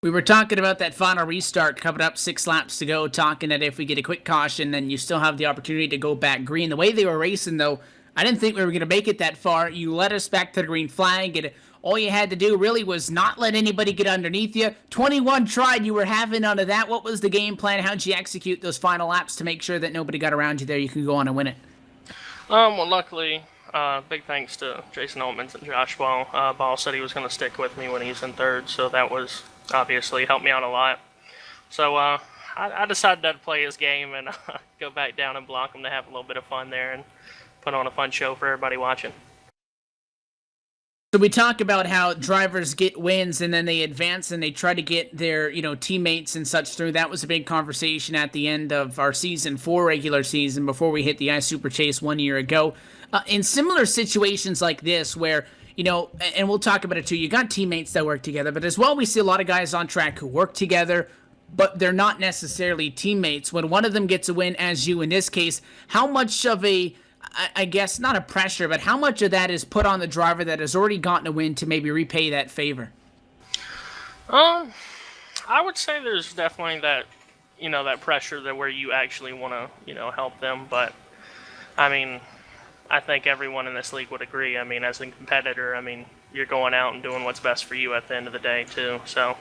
We were talking about that final restart coming up, 6 laps to go, talking that if we get a quick caution, then you still have the opportunity to go back green. The way they were racing, though, I didn't think we were going to make it that far. You led us back to the green flag, and all you had to do really was not let anybody get underneath you. 21 tried you were having out of that. What was the game plan? How'd you execute those final laps to make sure that nobody got around you there? You can go on and win it. Well, luckily, big thanks to Jason Altman and Josh Ball. Ball said he was going to stick with me when he was in third, so that was obviously helped me out a lot. So I decided to play his game and go back down and block him to have a little bit of fun there and put on a fun show for everybody watching. So we talk about how drivers get wins and then they advance and they try to get their, teammates and such through. That was a big conversation at the end of our Season 4 regular season before we hit the iSuper Chase 1 year ago. In similar situations like this where, and we'll talk about it too, you got teammates that work together, but as well we see a lot of guys on track who work together, but they're not necessarily teammates. When one of them gets a win, as you in this case, how much of a, I guess, not a pressure, but how much of that is put on the driver that has already gotten a win to maybe repay that favor? I would say there's definitely that, that pressure that where you actually want to, help them. But, I think everyone in this league would agree. As a competitor, you're going out and doing what's best for you at the end of the day, too. So.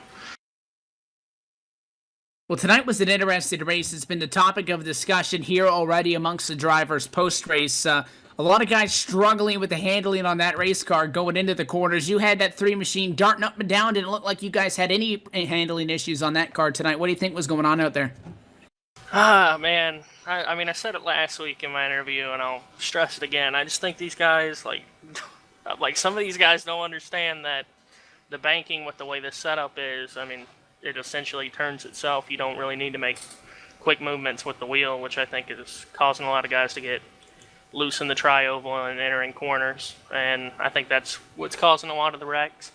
Well, tonight was an interesting race. It's been the topic of discussion here already amongst the drivers post-race. A lot of guys struggling with the handling on that race car going into the corners. You had that 3 machine darting up and down. Didn't look like you guys had any handling issues on that car tonight. What do you think was going on out there? Man. I said it last week in my interview, and I'll stress it again. I just think these guys, like some of these guys don't understand that the banking with the way this setup is, it essentially turns itself. You don't really need to make quick movements with the wheel, which I think is causing a lot of guys to get loose in the tri-oval and entering corners. And I think that's what's causing a lot of the wrecks.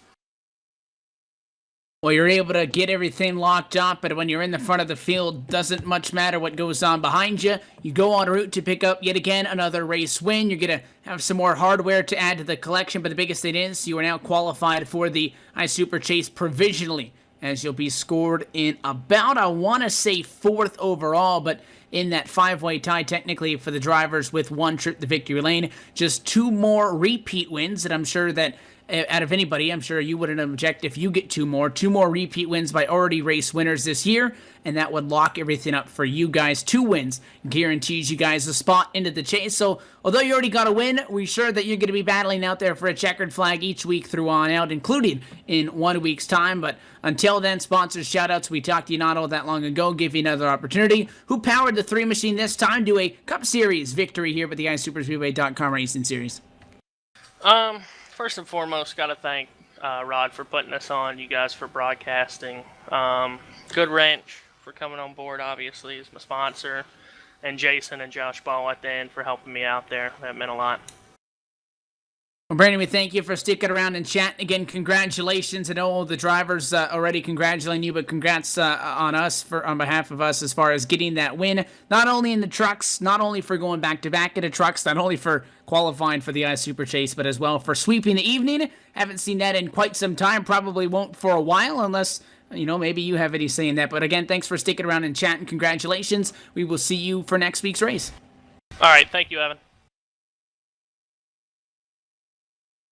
Well, you're able to get everything locked up, but when you're in the front of the field, doesn't much matter what goes on behind you. You go en route to pick up, yet again, another race win. You're going to have some more hardware to add to the collection, but the biggest thing is you are now qualified for the iSuper Chase provisionally, as you'll be scored in about, I want to say, 4th overall, but in that 5-way tie technically for the drivers with 1 trip to victory lane. Just 2 more repeat wins, and I'm sure that out of anybody, I'm sure you wouldn't object if you get 2 more repeat wins by already race winners this year, and that would lock everything up for you guys. 2 wins guarantees you guys a spot into the chase. So although you already got a win, we're sure that you're going to be battling out there for a checkered flag each week through on out, including in 1 week's time. But until then, sponsors, shoutouts, we talked to you not all that long ago, give you another opportunity. Who powered the 3 machine this time to a Cup Series victory here with the iSuperspeedway.com Racing Series? First and foremost, got to thank Rod for putting us on, you guys for broadcasting. Good Wrench for coming on board, obviously, is my sponsor. And Jason and Josh Ball at the end for helping me out there. That meant a lot. Well, Brandon, we thank you for sticking around and chatting. Again, congratulations. I know all the drivers already congratulating you, but congrats on behalf of us as far as getting that win. Not only in the trucks, not only for going back-to-back in the trucks, not only for qualifying for the iSuper Chase, but as well for sweeping the evening. Haven't seen that in quite some time. Probably won't for a while unless, maybe you have any say in that. But again, thanks for sticking around and chatting. Congratulations. We will see you for next week's race. All right. Thank you, Evan.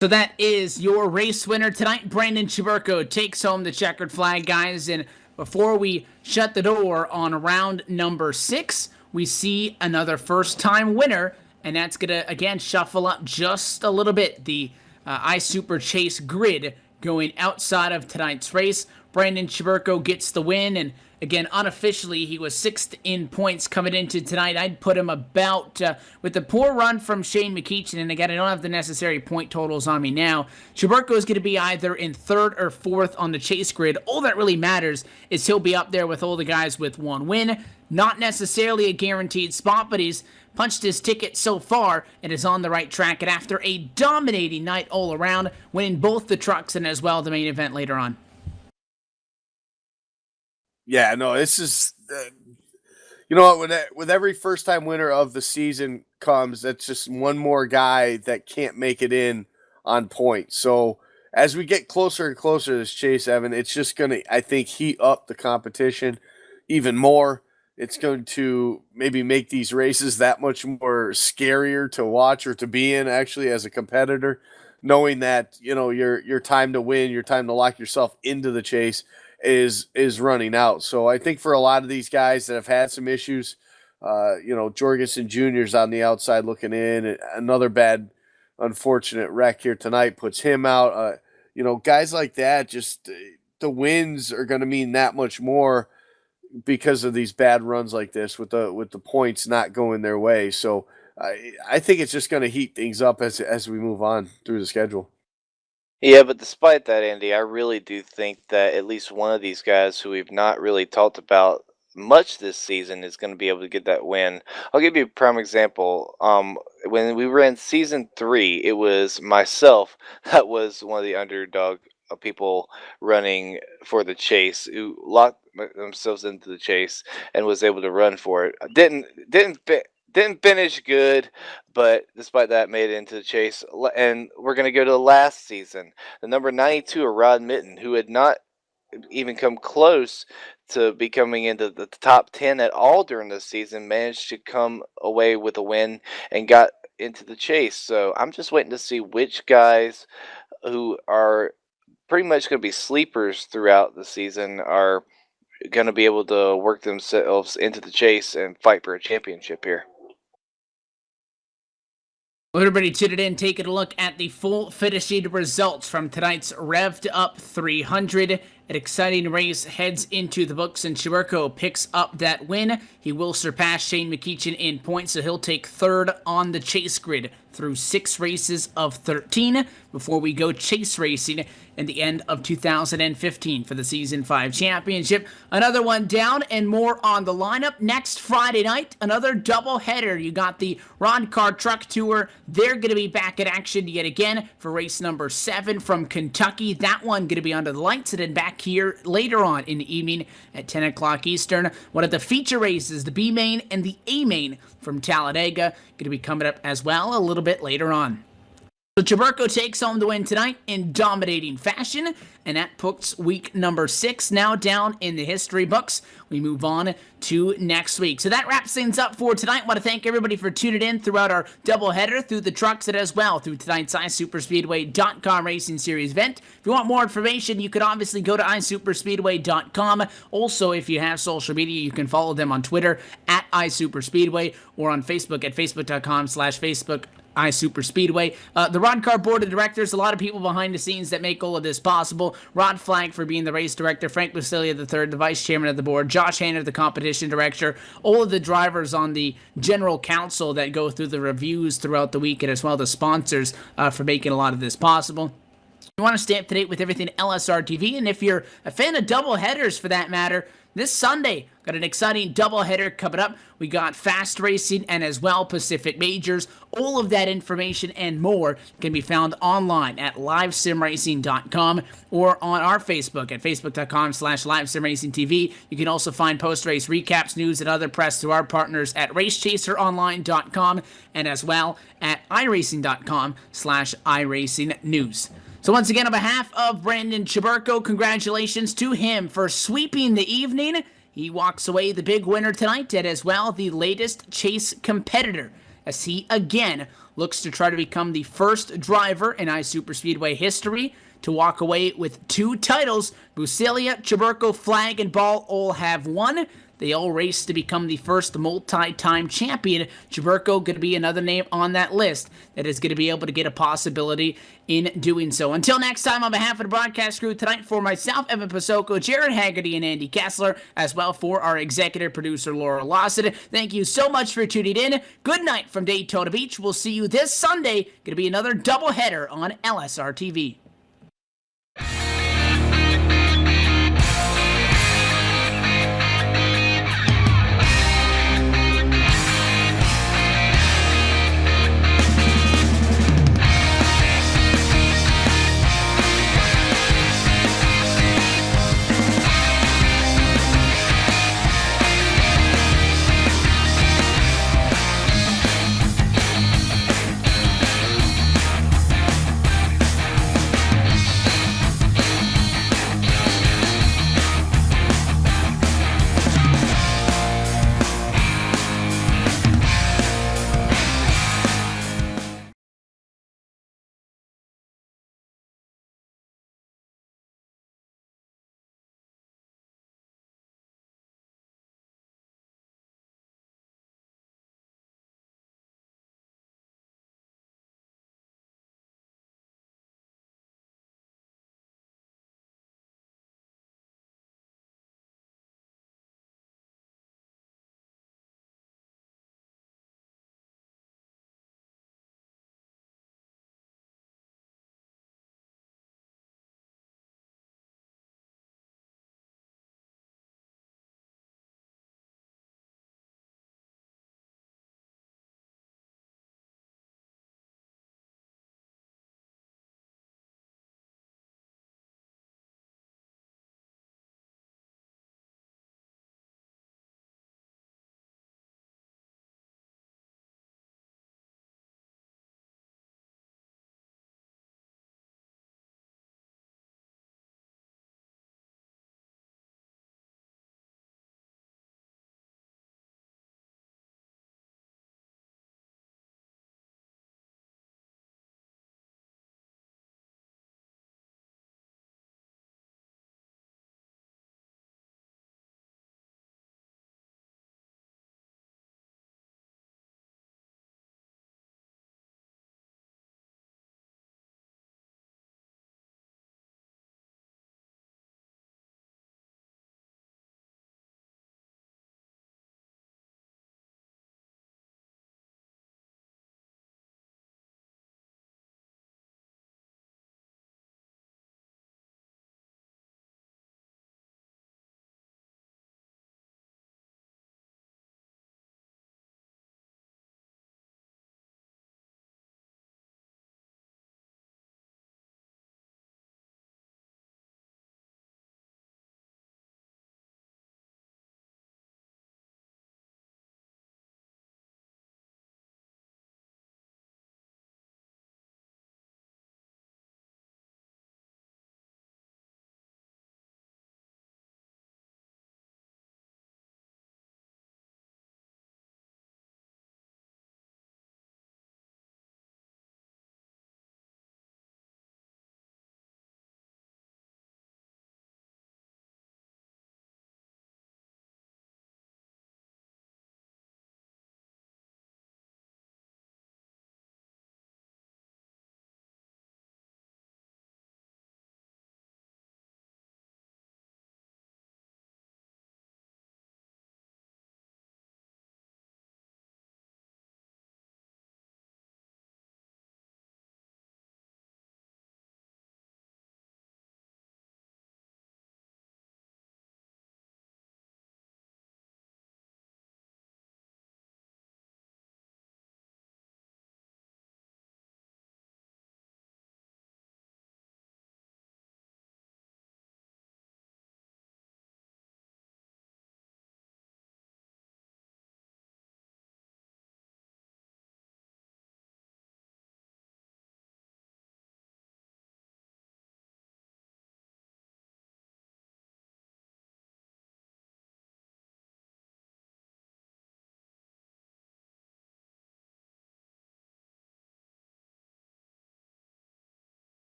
So that is your race winner tonight. Brandon Chiburko takes home the checkered flag, guys. And before we shut the door on round number 6, we see another first-time winner. And that's going to, again, shuffle up just a little bit the iSuper Chase grid going outside of tonight's race. Brandon Chiburko gets the win, and again, unofficially, he was 6th in points coming into tonight. I'd put him about, with the poor run from Shane McEachin, and again, I don't have the necessary point totals on me now. Chiburko is going to be either in 3rd or 4th on the chase grid. All that really matters is he'll be up there with all the guys with 1 win. Not necessarily a guaranteed spot, but he's punched his ticket so far and is on the right track. And after a dominating night all around, winning both the trucks and as well the main event later on. Yeah, no, this is, you know what, with every first-time winner of the season comes, that's just one more guy that can't make it in on point. So as we get closer and closer to this chase, Evan, it's just going to, I think, heat up the competition even more. It's going to maybe make these races that much more scarier to watch or to be in, actually, as a competitor, knowing that, you know, your time to win, your time to lock yourself into the chase is running out. So I think for a lot of these guys that have had some issues, you know, Jorgensen Jr.'s on the outside looking in. Another bad, unfortunate wreck here tonight puts him out. You know, guys like that, just the wins are going to mean that much more because of these bad runs like this with the points not going their way. So I think it's just going to heat things up as we move on through the schedule. Yeah, but despite that, Andy, I really do think that at least one of these guys who we've not really talked about much this season is going to be able to get that win. I'll give you a prime example. When we ran season 3, it was myself that was one of the underdog people running for the chase who locked themselves into the chase and was able to run for it. Didn't finish good, but despite that, made it into the chase. And we're going to go to the last season. The number 92, Rod Mitten, who had not even come close to becoming into the top 10 at all during the season, managed to come away with a win and got into the chase. So I'm just waiting to see which guys who are pretty much going to be sleepers throughout the season are going to be able to work themselves into the chase and fight for a championship here. Well, everybody tuned in, taking a look at the full finishing results from tonight's Revved Up 300. An exciting race heads into the books, and Chiburko picks up that win. He will surpass Shane McEachin in points, so he'll take 3rd on the chase grid through 6 races of 13 before we go chase racing in the end of 2015 for the Season 5 Championship. Another one down and more on the lineup. Next Friday night, another doubleheader. You got the Ron Carr Truck Tour. They're going to be back in action yet again for race number 7 from Kentucky. That one going to be under the lights, and then back here later on in the evening at 10 o'clock Eastern. One of the feature races, the B main and the A main from Talladega, going to be coming up as well a little bit later on. So Chiburko takes home the win tonight in dominating fashion, and that puts week number 6 now down in the history books. We move on to next week. So that wraps things up for tonight. I want to thank everybody for tuning in throughout our doubleheader through the trucks and as well through tonight's iSuperspeedway.com Racing Series event. If you want more information, you could obviously go to iSuperspeedway.com. Also, if you have social media, you can follow them on Twitter at iSuperspeedway or on Facebook at facebook.com/Facebook iSuperspeedway. The Rod Carr Board of Directors, a lot of people behind the scenes that make all of this possible. Rod Flagg for being the race director, Frank Basilia III, the vice chairman of the board, Josh Hanner, the competition director, all of the drivers on the general council that go through the reviews throughout the week, and as well the sponsors for making a lot of this possible. You want to stay up to date with everything LSRTV, and if you're a fan of double headers for that matter, this Sunday, got an exciting doubleheader coming up. We got fast racing and as well Pacific Majors. All of that information and more can be found online at livesimracing.com or on our Facebook at facebook.com/livesimracingtv. You can also find post-race recaps, news, and other press through our partners at racechaseronline.com and as well at iracing.com/iracingnews. So once again, on behalf of Brandon Chiburko, congratulations to him for sweeping the evening. He walks away the big winner tonight, and as well the latest chase competitor, as he again looks to try to become the first driver in iSuperspeedway history to walk away with 2 titles. Basilia, Chiburko, Flagg, and Ball all have 1. They all race to become the first multi-time champion. Jaburko going to be another name on that list that is going to be able to get a possibility in doing so. Until next time, on behalf of the broadcast crew tonight, for myself, Evan Pasoko, Jared Haggerty, and Andy Kessler, as well for our executive producer, Laura Lawson, thank you so much for tuning in. Good night from Daytona Beach. We'll see you this Sunday. Going to be another doubleheader on LSRTV.